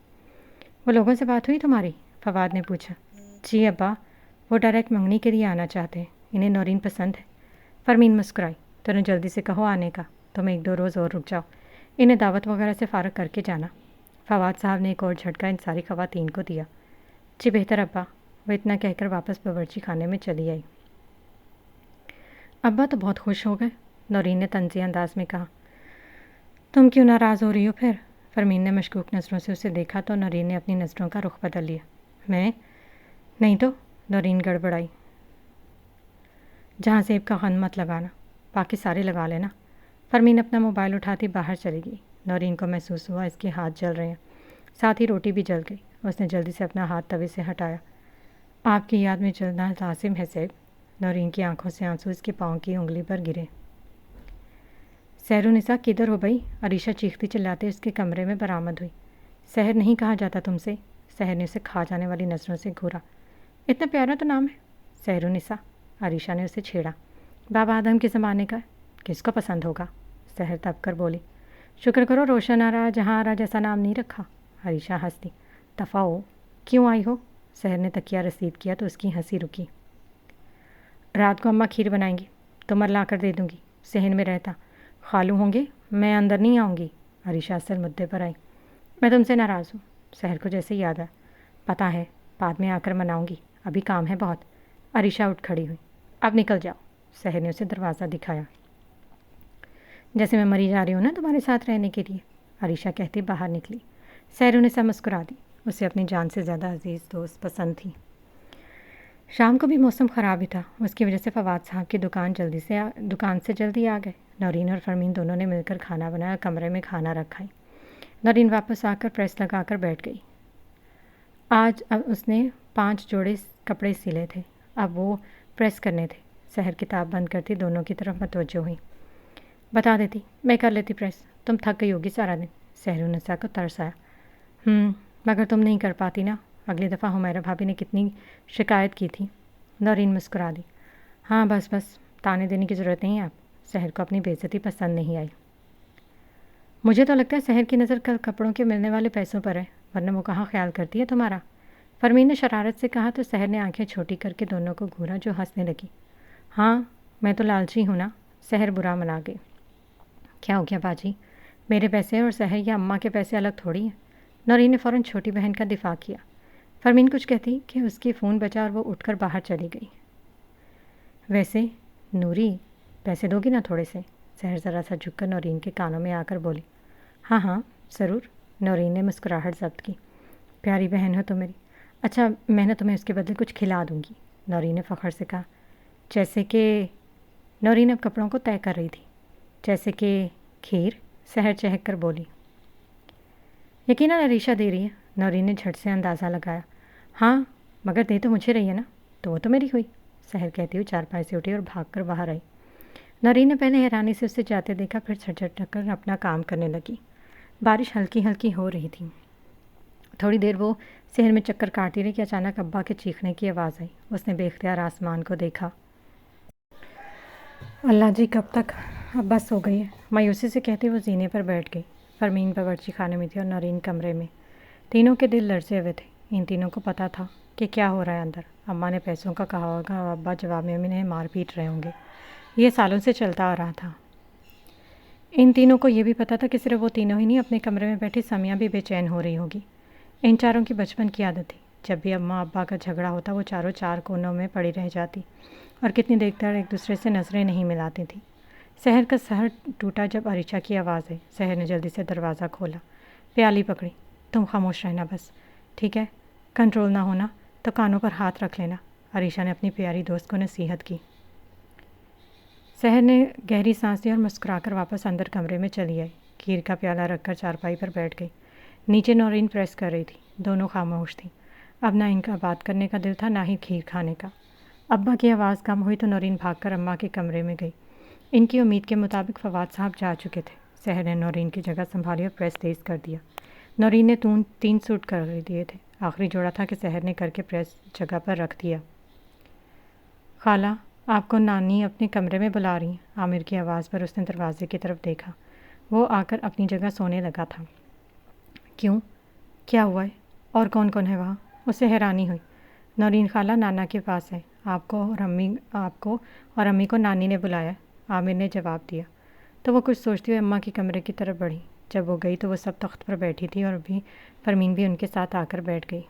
وہ لوگوں سے بات ہوئی تمہاری؟ فواد نے پوچھا۔ جی ابا، وہ ڈائریکٹ منگنی کے لیے آنا چاہتے ہیں، انہیں نورین پسند ہے۔ فرمین مسکرائی۔ تو انہیں جلدی سے کہو آنے کا، تم 1-2 روز اور رک جاؤ، انہیں دعوت وغیرہ سے فارغ کر کے جانا۔ فواد صاحب نے ایک اور جھٹکا ان ساری خواتین کو دیا۔ جی بہتر ابا، وہ اتنا کہہ کر واپس باورچی خانے میں چلی آئی۔ ابا تو بہت خوش ہو گئے، نورین نے طنزی انداز میں کہا۔ تم کیوں ناراض ہو رہی ہو پھر؟ فرمین نے مشکوک نظروں سے اسے دیکھا تو نورین نے اپنی نظروں کا رخ بدل لیا۔ میں نہیں تو، نورین گڑبڑائی۔ جہاں زیب کا غن مت لگانا، باقی سارے لگا لینا۔ فرمین اپنا موبائل اٹھاتی باہر چلی گئی۔ نورین کو محسوس ہوا اس کے ہاتھ جل رہے ہیں، ساتھ ہی روٹی بھی جل گئی۔ اس نے جلدی سے اپنا ہاتھ توے سے ہٹایا۔ آپ کی یاد میں جلنا لازم ہے زیب۔ نورین کی آنکھوں سے آنسو اس کے پاؤں کی انگلی پر گرے۔ سحرالنساء کدھر ہو بھائی؟ عریشہ چیختی چلاتے اس کے کمرے میں برآمد ہوئی۔ سحر نہیں کہا جاتا تم سے؟ سحر نے اسے کھا جانے والی نظروں سے گھورا۔ اتنا پیارا تو نام ہے سحرالنساء، عریشہ نے اسے چھیڑا۔ بابا آدم کے زمانے کا، کس کو پسند ہوگا؟ سحر تب کر بولی۔ شکر کرو روشن آرا جہاں آرا جیسا نام نہیں رکھا، عریشہ ہنس دی۔ دفع ہو، کیوں آئی ہو؟ سحر نے تکیہ رسید کیا تو اس کی ہنسی رکی۔ رات کو اماں کھیر بنائیں گی، تمر لا کر دے دوں گی، صحن میں رہتا، خالو ہوں گے، میں اندر نہیں آؤں گی، عریشہ اصل مدعے پر آئی۔ میں تم سے ناراض ہوں، سحر کو جیسے یاد آیا۔ پتہ ہے، بعد میں آ کر مناؤں گی، ابھی کام ہے بہت۔ عریشہ اٹھ کھڑی ہوئی۔ اب نکل جاؤ، سحر نے اسے دروازہ دکھایا۔ جیسے میں مری جا رہی ہوں نا تمہارے ساتھ رہنے کے لیے، عریشہ کہتی باہر نکلی۔ سحرالنساء مسکرا دی، اسے اپنی جان سے زیادہ عزیز دوست پسند تھی۔ شام کو بھی موسم خراب ہی تھا، اس کی وجہ سے فواد صاحب کی دکان سے جلدی آ گئے۔ نورین اور فرمین دونوں نے مل کر کھانا بنایا، کمرے میں کھانا رکھائی۔ نورین واپس آ کر پریس لگا کر بیٹھ گئی۔ آج اب اس نے 5 جوڑے کپڑے سلے تھے، اب وہ پریس کرنے تھے۔ سحر کتاب بند کرتی دونوں کی طرف متوجہ ہوئی۔ بتا دیتی، میں کر لیتی پریس، تم تھک گئی ہوگی سارا دن۔ سحر کو ترس آیا۔ مگر تم نہیں کر پاتی نا، اگلی دفعہ حمیرہ بھابھی نے کتنی شکایت کی تھی۔ نورین مسکرا دی۔ ہاں بس تانے دینے کی ضرورت نہیں ہے آپ۔ سحر کو اپنی بے عزتی پسند نہیں آئی۔ مجھے تو لگتا ہے سحر کی نظر کل کپڑوں کے ملنے والے پیسوں پر ہے، ورنہ وہ کہاں خیال کرتی ہے تمہارا؟ فرمین نے شرارت سے کہا تو سحر نے آنکھیں چھوٹی کر کے دونوں کو گھورا جو ہنسنے لگی۔ ہاں میں تو لالچی ہوں نا، سحر برا منا گئی۔ کیا ہو گیا باجی، میرے پیسے اور سحر یا اماں کے پیسے الگ تھوڑی ہیں۔ نورین نے فوراً چھوٹی بہن کا دفاع کیا۔ فرمین کچھ کہتی کہ اس کی فون بجا اور وہ اٹھ کر باہر چلی گئی۔ ویسے نوری، پیسے دو گی نا تھوڑے سے؟ سحر ذرا سا جھک کر نورین کے کانوں میں آ کر بولی۔ ہاں ضرور، نورین نے مسکراہٹ ضبط کی۔ پیاری بہن ہو تو میری۔ اچھا میں نے تمہیں اس کے بدلے کچھ کھلا دوں گی، نورین نے فخر سے کہا۔ جیسے کہ؟ نورین اب کپڑوں کو طے کر رہی تھی۔ جیسے کہ کھیر، سحر چہک کر بولی۔ یقیناً عریشہ دے رہی ہے، نورین نے جھٹ سے اندازہ لگایا۔ ہاں مگر دے تو مجھے رہی ہے نا، تو وہ تو میری ہوئی، سحر کہتی ہوئی چارپائی سے اٹھی اور بھاگ کر باہر آئی۔ نورین نے پہلے حیرانی سے اسے جاتے دیکھا، پھر جھٹ کر اپنا کام کرنے لگی۔ بارش ہلکی ہلکی ہو رہی تھی۔ تھوڑی دیر وہ شہر میں چکر کاٹتی رہی کہ اچانک ابا کے چیخنے کی آواز آئی۔ اس نے بے اختیار آسمان کو دیکھا۔ اللہ جی کب تک؟ ابا سو گئی ہے، مایوسی سے کہتے وہ زینے پر بیٹھ گئی۔ فرمین باورچی خانے میں تھی اور نورین کمرے میں۔ تینوں کے دل لرزے ہوئے تھے۔ ان تینوں کو پتہ تھا کہ کیا ہو رہا ہے اندر۔ اماں نے پیسوں کا کہا ہوگا اور ابا جواب میں انہیں مار پیٹ رہے ہوں گے۔ یہ سالوں سے چلتا آ رہا تھا۔ ان تینوں کو یہ بھی پتہ تھا کہ صرف وہ تینوں ہی نہیں، اپنے کمرے میں بیٹھی سمیہ بھی بے چین ہو رہی ہوگی۔ ان چاروں کی بچپن کی عادت تھی، جب بھی اماں ابا کا جھگڑا ہوتا وہ چاروں چار کونوں میں پڑی رہ جاتی اور کتنی دیر تک ایک دوسرے سے نظریں نہیں ملاتی تھیں۔ سحر کا سحر ٹوٹا جب عریشہ کی آواز آئی۔ سحر نے جلدی سے دروازہ کھولا، پیالی پکڑی۔ تم خاموش رہنا بس، ٹھیک ہے؟ کنٹرول نہ ہونا تو کانوں پر ہاتھ رکھ لینا، عریشہ نے اپنی پیاری دوست کو نصیحت کی۔ سحر نے گہری سانس لی اور مسکرا کر واپس اندر کمرے میں چلی آئی۔ کھیر کا پیالہ رکھ کر چارپائی پر بیٹھ گئی۔ نیچے نورین پریس کر رہی تھی۔ دونوں خاموش تھیں۔ اب نہ ان کا بات کرنے کا دل تھا، نہ ہی کھیر کھانے کا۔ ابا کی آواز کم ہوئی تو نورین بھاگ کر اماں کے کمرے میں گئی۔ ان کی امید کے مطابق فواد صاحب جا چکے تھے۔ سحر نے نورین کی جگہ سنبھالی اور پریس تیز کر دیا۔ نورین نے 3 سوٹ کر دیے تھے، آخری جوڑا تھا کہ سحر نے کر کے پریس جگہ پر رکھ دیا۔ خالہ آپ کو نانی اپنے کمرے میں بلا رہی ہیں، عامر کی آواز پر اس نے دروازے کی طرف دیکھا۔ وہ آ کر اپنی جگہ سونے لگا تھا۔ کیوں؟ کیا ہوا ہے؟ اور کون کون ہے وہاں؟ اسے حیرانی ہوئی۔ نورین خالہ نانا کے پاس ہے، آپ کو اور امی کو نانی نے بلایا، عامر نے جواب دیا۔ تو وہ کچھ سوچتی ہوئے اماں کے کمرے کی طرف بڑھی۔ جب وہ گئی تو وہ سب تخت پر بیٹھی تھی اور فرمین بھی ان کے ساتھ آ کر بیٹھ گئی۔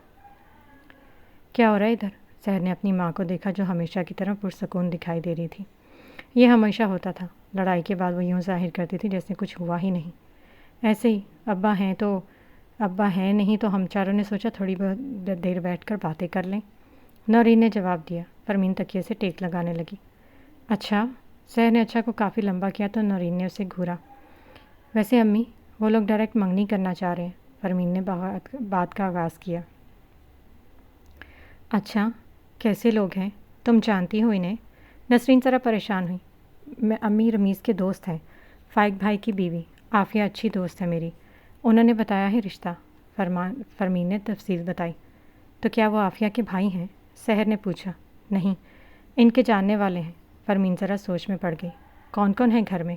کیا ہو رہا ہے ادھر؟ سحر نے اپنی ماں کو دیکھا جو ہمیشہ کی طرح پرسکون دکھائی دے رہی تھی۔ یہ ہمیشہ ہوتا تھا، لڑائی کے بعد وہ یوں ظاہر کرتی تھی جیسے کچھ ہوا ہی نہیں۔ ایسے ہی ابا ہیں نہیں تو ہم چاروں نے سوچا تھوڑی بہت دیر بیٹھ کر باتیں کر لیں، نورین نے جواب دیا۔ فرمین تکیے سے ٹیک لگانے لگی۔ اچھا؟ سحر نے اچھا کو کافی لمبا کیا تو نورین نے اسے گھورا۔ ویسے امی وہ لوگ ڈائریکٹ منگنی کرنا چاہ رہے ہیں، فرمین نے بات کا آغاز کیا۔ اچھا کیسے لوگ ہیں؟ تم جانتی ہو انہیں؟ نسرین ذرا پریشان ہوئی۔ امی رمیز کے دوست ہیں، فائق بھائی کی بیوی، عافیہ اچھی دوست ہے میری، انہوں نے بتایا ہے رشتہ، فرمین نے تفصیل بتائی۔ تو کیا وہ عافیہ کے بھائی ہیں؟ سحر نے پوچھا۔ نہیں، ان کے جاننے والے ہیں، فرمین ذرا سوچ میں پڑ گئی۔ کون کون ہے گھر میں؟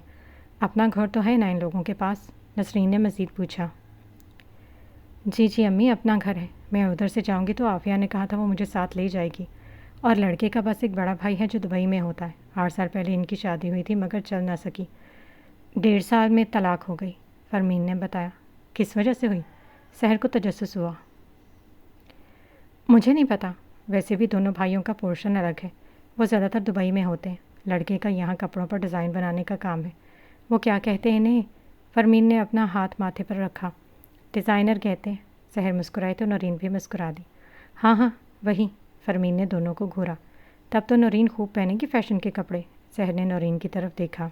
اپنا گھر تو ہے نا ان لوگوں کے پاس؟ نسرین نے مزید پوچھا۔ جی امی اپنا گھر ہے، میں ادھر سے جاؤں گی تو عافیہ نے کہا تھا وہ مجھے ساتھ لے جائے گی، اور لڑکے کا بس ایک بڑا بھائی ہے جو دبئی میں ہوتا ہے، 8 سال پہلے ان کی شادی ہوئی تھی مگر چل نہ سکی، 1.5 سال میں طلاق ہو گئی، فرمین نے بتایا۔ کس وجہ سے ہوئی؟ سحر کو تجسس ہوا۔ مجھے نہیں پتا، ویسے بھی دونوں بھائیوں کا پورشن الگ ہے، وہ زیادہ تر دبئی میں ہوتے ہیں، لڑکے کا یہاں کپڑوں پر ڈیزائن بنانے کا کام ہے۔ وہ کیا کہتے ہیں انہیں؟ فرمین نے اپنا ہاتھ ماتھے پر رکھا۔ ڈیزائنر کہتے ہیں، سحر مسکرائی تو نورین بھی مسکرا دی۔ ہاں وہی، فرمین نے دونوں کو گھورا۔ تب تو نورین خوب پہنے گی فیشن کے کپڑے۔ سحر نے نورین کی طرف دیکھا۔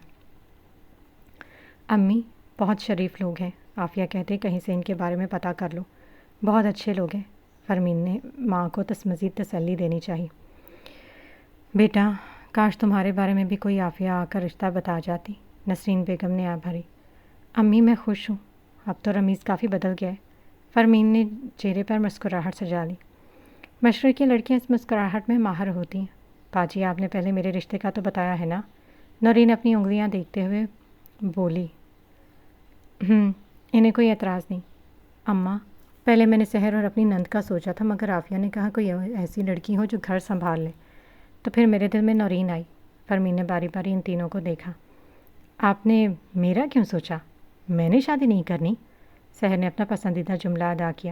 امی بہت شریف لوگ ہیں، عافیہ کہتے کہیں سے ان کے بارے میں پتہ کر لو، بہت اچھے لوگ ہیں۔ فرمین نے ماں کو مزید تسلی دینی چاہی۔ بیٹا کاش تمہارے بارے میں بھی کوئی عافیہ آ کر رشتہ بتا جاتی، نسرین بیگم نے آ بھری۔ امی میں خوش ہوں، اب تو رمیز کافی بدل گیا ہے۔ فرمین نے چہرے پر مسکراہٹ سجا لی۔ مشرق کی لڑکیاں اس مسکراہٹ میں ماہر ہوتی ہیں۔ باجی آپ نے پہلے میرے رشتے کا تو بتایا ہے نا؟ نورین اپنی انگلیاں دیکھتے ہوئے بولی۔ انہیں کوئی اعتراض نہیں اماں، پہلے میں نے سحر اور اپنی نند کا سوچا تھا، مگر عافیہ نے کہا کوئی ایسی لڑکی ہو جو گھر سنبھال لے، تو پھر میرے دل میں نورین آئی۔ فرمین نے باری باری ان تینوں کو دیکھا۔ آپ نے میرا کیوں سوچا؟ میں نے شادی نہیں کرنی؟ سحر نے اپنا پسندیدہ جملہ ادا کیا۔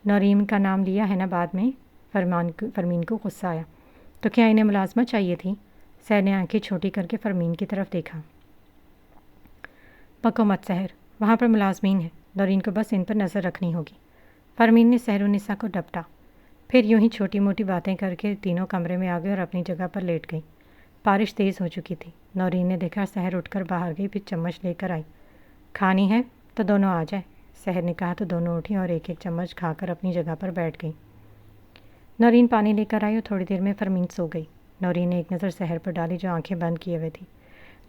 نورین کا نام لیا ہے نا بعد میں؟ فرمین کو غصہ آیا۔ تو کیا انہیں ملازمت چاہیے تھی؟ سحر نے آنکھیں چھوٹی کر کے فرمین کی طرف دیکھا۔ پکو مت سحر، وہاں پر ملازمین ہیں، نورین کو بس ان پر نظر رکھنی ہوگی۔ فرمین نے سحر و نساء کو ڈپٹا۔ پھر یوں ہی چھوٹی موٹی باتیں کر کے تینوں کمرے میں آ گئے اور اپنی جگہ پر لیٹ گئی۔ بارش تیز ہو چکی تھی۔ نورین نے دیکھا سحر اٹھ کر باہر گئی، پھر چمچ لے کر آئی۔ کھانی ہے تو دونوں آ جائیں، سحر نے کہا تو دونوں اٹھیں اور ایک ایک چمچ کھا کر اپنی جگہ پر بیٹھ گئی۔ نورین پانی لے کر آئی اور تھوڑی دیر میں فرمین سو گئی۔ نورین نے ایک نظر سحر پر ڈالی جو آنکھیں بند کیے ہوئے تھی۔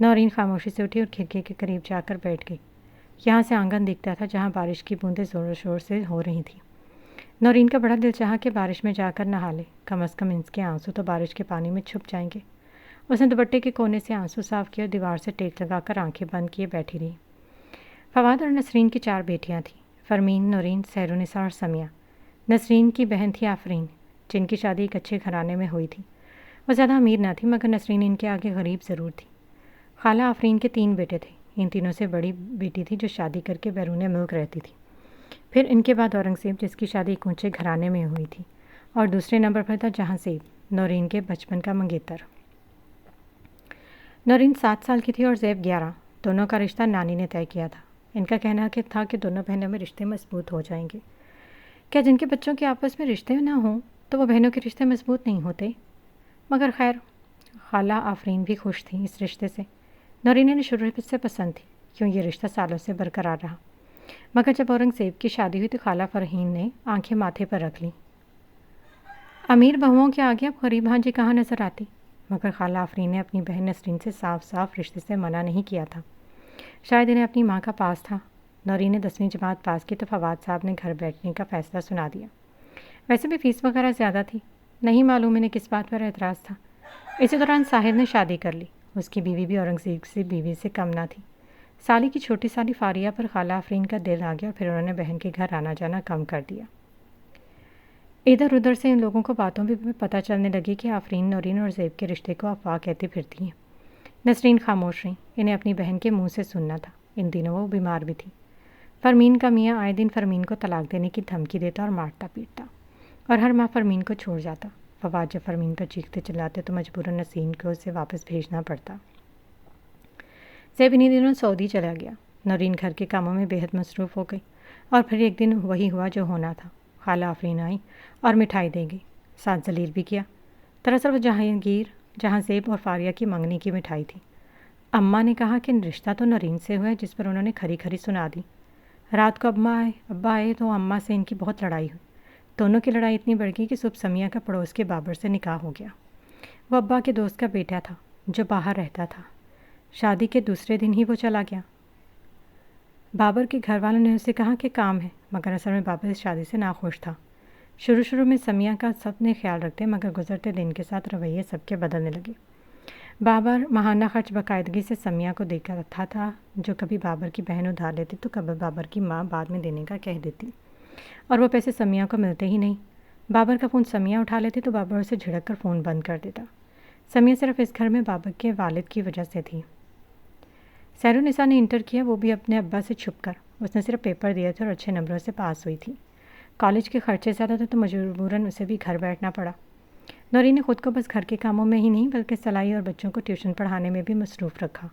نورین خاموشی سے اٹھی اور کھڑکی کے قریب جا کر بیٹھ گئی۔ یہاں سے آنگن دکھتا تھا جہاں بارش کی بوندیں زور و شور سے ہو رہی تھیں۔ نورین کا بڑا دل چاہا کہ بارش میں جا کر نہا لے، کم از کم اس کے آنسو تو بارش کے پانی میں چھپ جائیں گے۔ اس نے دوپٹے کے کونے سے آنسو صاف کیا اور دیوار سے ٹیک لگا کر آنکھیں بند کیے بیٹھی رہی۔ فواد اور نسرین کی 4 بیٹیاں تھیں، فرمین، نورین، سحر و نساء اور سمیہ۔ نسرین کی بہن تھی آفرین، جن کی شادی ایک اچھے گھرانے میں ہوئی تھی۔ وہ زیادہ امیر نہ تھی مگر نسرین ان کے آگے غریب ضرور تھی۔ خالہ آفرین کے 3 بیٹے تھے، ان تینوں سے بڑی بیٹی تھی جو شادی کر کے بیرون ملک رہتی تھی۔ پھر ان کے بعد اورنگزیب جس کی شادی ایک اونچے گھرانے میں ہوئی تھی، اور دوسرے نمبر پر تھا جہاں زیب، نورین کے بچپن کا منگیتر۔ نورین 7 سال کی تھی اور زیب 11۔ دونوں کا رشتہ نانی نے طے کیا تھا۔ ان کا کہنا تھا کہ دونوں بہنوں میں رشتے مضبوط ہو جائیں گے۔ کیا جن کے بچوں کے آپس میں رشتے نہ ہوں تو وہ بہنوں کے رشتے مضبوط نہیں ہوتے؟ مگر خیر، خالہ آفرین بھی خوش تھیں اس رشتے سے۔ نورین نے شروع سے پسند تھی، کیوں یہ رشتہ سالوں سے برقرار رہا۔ مگر جب اورنگزیب کی شادی ہوئی تو خالہ فرحین نے آنکھیں ماتھے پر رکھ لیں۔ امیر بہوؤں کے آگے اب غریب ہاں جی کہاں نظر آتی؟ مگر خالہ آفرین نے اپنی بہن نسرین سے صاف صاف رشتے سے منع نہیں کیا تھا۔ شاید انہیں اپنی ماں کا پاس تھا۔ نورین نے 10ویں جماعت پاس کی تو فواد صاحب نے گھر بیٹھنے کا فیصلہ سنا دیا۔ ویسے بھی فیس وغیرہ زیادہ تھی، نہیں معلوم انہیں کس بات پر اعتراض تھا۔ اسی دوران ساحر نے شادی کر لی۔ اس کی بیوی بھی اورنگزیب سے بیوی سے کم نہ تھی۔ سالی کی چھوٹی سالی فاریہ پر خالہ آفرین کا دل آ گیا اور پھر انہوں نے بہن کے گھر آنا جانا کم کر دیا۔ ادھر ادھر سے ان لوگوں کو باتوں بھی پتہ چلنے لگی کہ آفرین نورین اور زیب کے رشتے کو افواہ کہتی پھرتی ہیں۔ نسرین خاموش رہیں، انہیں اپنی بہن کے منہ سے سننا تھا۔ ان دنوں وہ بیمار بھی تھی۔ فرمین کا میاں آئے دن فرمین کو طلاق دینے کی دھمکی دیتا اور مارتا پیٹتا، اور ہر ماہ فرمین کو چھوڑ جاتا۔ فواد جب فرمین پر چیختے چلاتے تو مجبوراً نسرین کو اسے واپس بھیجنا پڑتا۔ زیب انہیں دنوں سعودی چلا گیا۔ نورین گھر کے کاموں میں بے حد مصروف ہو گئی، اور پھر ایک دن وہی ہوا جو ہونا تھا۔ خالہ آفرین آئی اور مٹھائی دے گئی، ساتھ ذلیل بھی کیا۔ دراصل وہ جہاں زیب اور فاریہ کی منگنی کی مٹھائی تھی۔ اماں نے کہا کہ رشتہ تو نورین سے ہوا ہے، جس پر انہوں نے کھری کھری سنا دی۔ رات کو ابا آئے تو اماں سے ان کی بہت لڑائی ہوئی۔ دونوں کی لڑائی اتنی بڑھ گئی کہ صبح سمیہ کا پڑوس کے بابر سے نکاح ہو گیا۔ وہ ابا کے دوست کا بیٹا تھا جو باہر رہتا تھا۔ شادی کے دوسرے دن ہی وہ چلا گیا۔ بابر کے گھر والوں نے اسے کہا کہ کام ہے، مگر اصل میں بابر اس شادی سے ناخوش تھا۔ شروع میں سمیہ کا سب نے خیال رکھتے، مگر گزرتے دن کے ساتھ رویے سب کے بدلنے لگے۔ بابر ماہانہ خرچ باقاعدگی سے سمیہ کو دے کر رکھا تھا، جو کبھی بابر کی بہن ادھار لیتی تو کبھی بابر کی ماں بعد میں دینے کا کہہ دیتی، اور وہ پیسے سمیہ کو ملتے ہی نہیں۔ بابر کا فون سمیہ اٹھا لیتی تو بابر اسے جھڑک کر فون بند کر دیتا۔ سمیہ صرف اس گھر میں بابر کے والد کی وجہ سے تھی۔ سحر النساء نے انٹر کیا، وہ بھی اپنے ابا سے چھپ کر۔ اس نے صرف پیپر دیے تھے اور اچھے نمبروں سے پاس ہوئی تھی۔ کالج کے خرچے زیادہ تھے تو مجبوراً اسے بھی گھر بیٹھنا پڑا۔ نورین نے خود کو بس گھر کے کاموں میں ہی نہیں بلکہ سلائی اور بچوں کو ٹیوشن پڑھانے میں بھی مصروف رکھا۔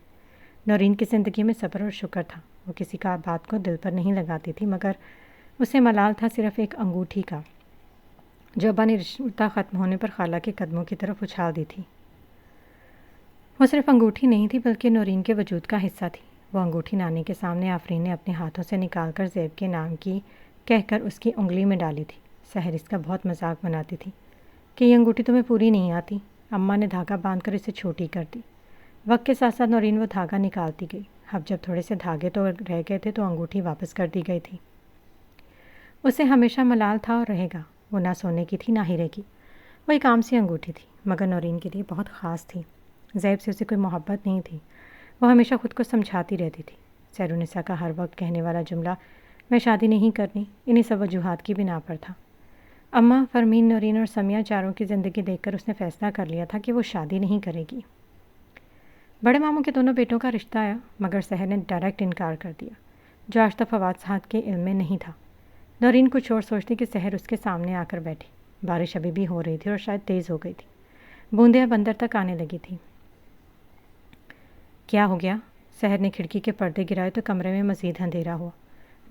نورین کی زندگی میں صبر اور شکر تھا۔ وہ کسی کا بات کو دل پر نہیں لگاتی تھی، مگر اسے ملال تھا صرف ایک انگوٹھی کا۔ جو ابا نے رشتہ ختم ہونے پر خالہ کے قدموں کی طرف اچھال دی تھی۔ وہ صرف انگوٹھی نہیں تھی بلکہ نورین کے وجود کا حصہ تھی۔ وہ انگوٹھی نانی کے سامنے آفرین نے اپنے ہاتھوں سے نکال کر زیب کے نام کی کہہ کر اس کی انگلی میں ڈالی تھی۔ سحر اس کا بہت مذاق بناتی تھی کہ یہ انگوٹھی تمہیں پوری نہیں آتی۔ اماں نے دھاگا باندھ کر اسے چھوٹی کر دی۔ وقت کے ساتھ ساتھ نورین وہ دھاگا نکالتی گئی۔ اب جب تھوڑے سے دھاگے تو رہ گئے تھے تو انگوٹھی واپس کر دی گئی تھی۔ اسے ہمیشہ ملال تھا اور رہے گا۔ وہ نہ سونے کی تھی نہ ہیرے کی، وہ ایک عام سی انگوٹھی تھی، مگر نورین کے لیے بہت خاص تھی۔ زیب سے اسے کوئی محبت نہیں تھی، وہ ہمیشہ خود کو سمجھاتی رہتی تھی۔ سحرالنساء کا ہر وقت کہنے والا جملہ میں شادی نہیں کرنی انہی سب وجوہات کی بنا پر تھا۔ اماں، فرمین، نورین اور سمیہ چاروں کی زندگی دیکھ کر اس نے فیصلہ کر لیا تھا کہ وہ شادی نہیں کرے گی۔ بڑے ماموں کے دونوں بیٹوں کا رشتہ آیا مگر سحر نے ڈائریکٹ انکار کر دیا، جو آج تک فواد صاحب کے علم میں نہیں تھا۔ نورین کچھ اور سوچتی کہ سحر اس کے سامنے آ کر بیٹھی۔ بارش ابھی بھی ہو رہی تھی اور شاید تیز ہو گئی تھی، بوندیں اب اندر تک آنے لگی تھی۔ کیا ہو گیا؟ سحر نے کھڑکی کے پردے گرائے تو کمرے میں مزید اندھیرا ہوا۔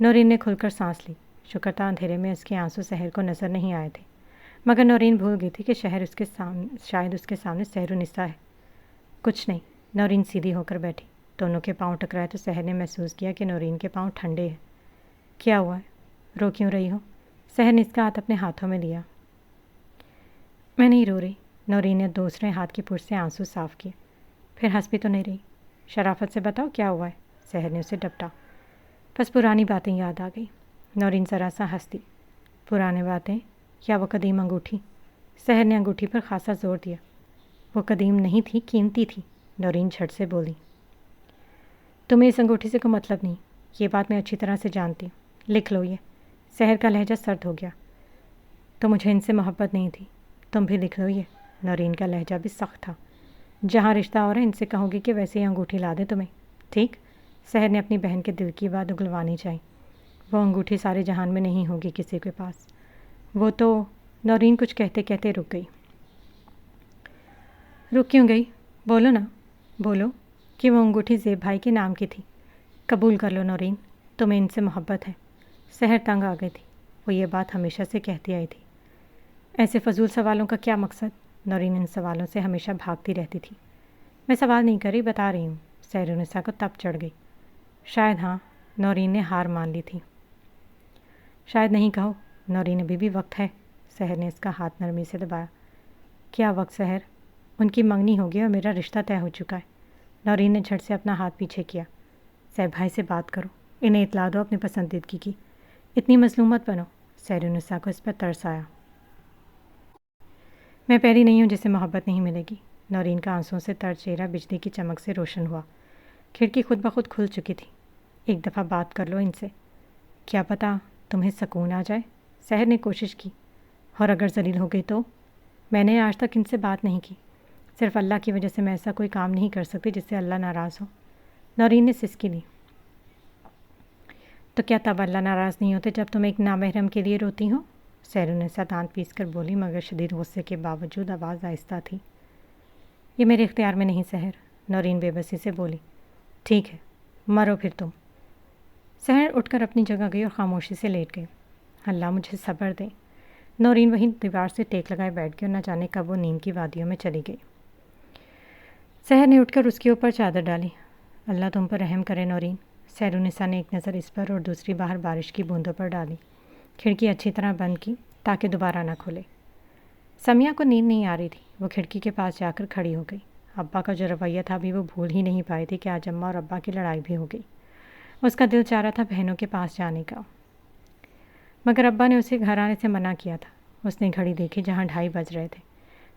نورین نے کھل کر سانس لی۔ شکر تھا اندھیرے میں اس کے آنسو سحر کو نظر نہیں آئے تھے، مگر نورین بھول گئی تھی کہ شاید اس کے سامنے سحرالنساء ہے۔ کچھ نہیں۔ نورین سیدھی ہو کر بیٹھی۔ دونوں کے پاؤں ٹکرائے تو سحر نے محسوس کیا کہ نورین کے پاؤں ٹھنڈے ہیں۔ کیا ہوا ہے؟ رو کیوں رہی ہو؟ سحر نے اس کا ہاتھ اپنے ہاتھوں میں لیا۔ میں نہیں رو رہی۔ نورین نے دوسرے ہاتھ کی پشت سے آنسو صاف کیے۔ پھر ہنس بھی تو نہیں رہی۔ شرافت سے بتاؤ کیا ہوا ہے؟ سحر نے اسے ڈپٹا۔ بس پرانی باتیں یاد آ گئی۔ نورین ذرا سا ہنس دی۔ پرانی باتیں یا وہ قدیم انگوٹھی؟ سحر نے انگوٹھی پر خاصا زور دیا۔ وہ قدیم نہیں تھی، قیمتی تھی، نورین جھٹ سے بولی۔ تمہیں اس انگوٹھی سے کوئی مطلب نہیں، یہ بات میں اچھی طرح سے جانتی ہوں۔ لکھ لو یہ۔ سحر کا لہجہ سرد ہو گیا۔ تو مجھے ان سے محبت نہیں تھی، تم بھی لکھ لو یہ۔ نورین کا لہجہ بھی سخت تھا۔ جہاں رشتہ ہو رہا ہے ان سے کہو گی کہ ویسے ہی انگوٹھی لا دیں تمہیں، ٹھیک؟ سحر نے اپنی بہن کے دل کی بات اگلوانی چاہی۔ وہ انگوٹھی سارے جہان میں نہیں ہوگی کسی کے پاس۔ وہ تو… نورین کچھ کہتے کہتے رک گئی۔ رک کیوں گئی؟ بولو نا، بولو کہ وہ انگوٹھی زیب بھائی کے نام کی تھی۔ قبول کر لو نورین، تمہیں ان سے محبت ہے۔ سحر تنگ آ گئی تھی، وہ یہ بات ہمیشہ سے کہتی آئی تھی۔ ایسے فضول سوالوں کا کیا مقصد؟ نورین ان سوالوں سے ہمیشہ بھاگتی رہتی تھی۔ میں سوال نہیں کر رہی، بتا رہی ہوں۔ سحرالنساء کو تپ چڑھ گئی۔ شاید ہاں، نورین نے ہار مان لی تھی۔ شاید نہیں کہو، نورین، ابھی بھی وقت ہے۔ سحر نے اس کا ہاتھ نرمی سے دبایا۔ کیا وقت سحر؟ ان کی منگنی ہو گئی اور میرا رشتہ طے ہو چکا ہے۔ نورین نے جھٹ سے اپنا ہاتھ پیچھے کیا۔ زیب بھائی سے بات کرو، انہیں اطلاع دو اپنی پسندیدگی کی۔ اتنی مظلوم مت بنو۔ سحرالنساء کو اس پر ترس آیا۔ میں پہلی نہیں ہوں جسے محبت نہیں ملے گی۔ نورین کا آنسوؤں سے تر چہرہ بجلی کی چمک سے روشن ہوا۔ کھڑکی خود بخود کھل چکی تھی۔ ایک دفعہ بات کر لو ان سے، کیا پتہ تمہیں سکون آ جائے۔ سحر نے کوشش کی۔ اور اگر ذلیل ہو گئی تو؟ میں نے آج تک ان سے بات نہیں کی۔ صرف اللہ کی وجہ سے میں ایسا کوئی کام نہیں کر سکتی جس سے اللہ ناراض ہو۔ نورین نے سسکی لی۔ تو کیا تب اللہ ناراض نہیں ہوتے جب تم ایک نامحرم کے لیے روتی ہو؟ سحرالنساء دانت پیس کر بولی مگر شدید غصے کے باوجود آواز آہستہ تھی۔ یہ میرے اختیار میں نہیں سحر، نورین بے بسی سے بولی۔ ٹھیک ہے، مرو پھر تم۔ سحر اٹھ کر اپنی جگہ گئی اور خاموشی سے لیٹ گئی۔ اللہ مجھے صبر دے۔ نورین وہیں دیوار سے ٹیک لگائے بیٹھ گئی اور نہ جانے کب وہ نیند کی وادیوں میں چلی گئی۔ سحر نے اٹھ کر اس کے اوپر چادر ڈالی۔ اللہ تم پر رحم کرے نورین۔ سحرالنساء نے ایک نظر اس پر اور دوسری باہر بارش کی بوندوں پر ڈالی۔ کھڑکی اچھی طرح بند کی تاکہ دوبارہ نہ کھلے۔ سمیہ کو نیند نہیں آ رہی تھی، وہ کھڑکی کے پاس جا کر کھڑی ہو گئی۔ ابا کا جو رویہ تھا بھی وہ بھول ہی نہیں پائی تھی کہ آج اماں اور ابا کی لڑائی بھی ہو گئی۔ اس کا دل چاہ رہا تھا بہنوں کے پاس جانے کا، مگر ابا نے اسے گھر آنے سے منع کیا تھا۔ اس نے گھڑی دیکھی جہاں 2:30 بج رہے تھے۔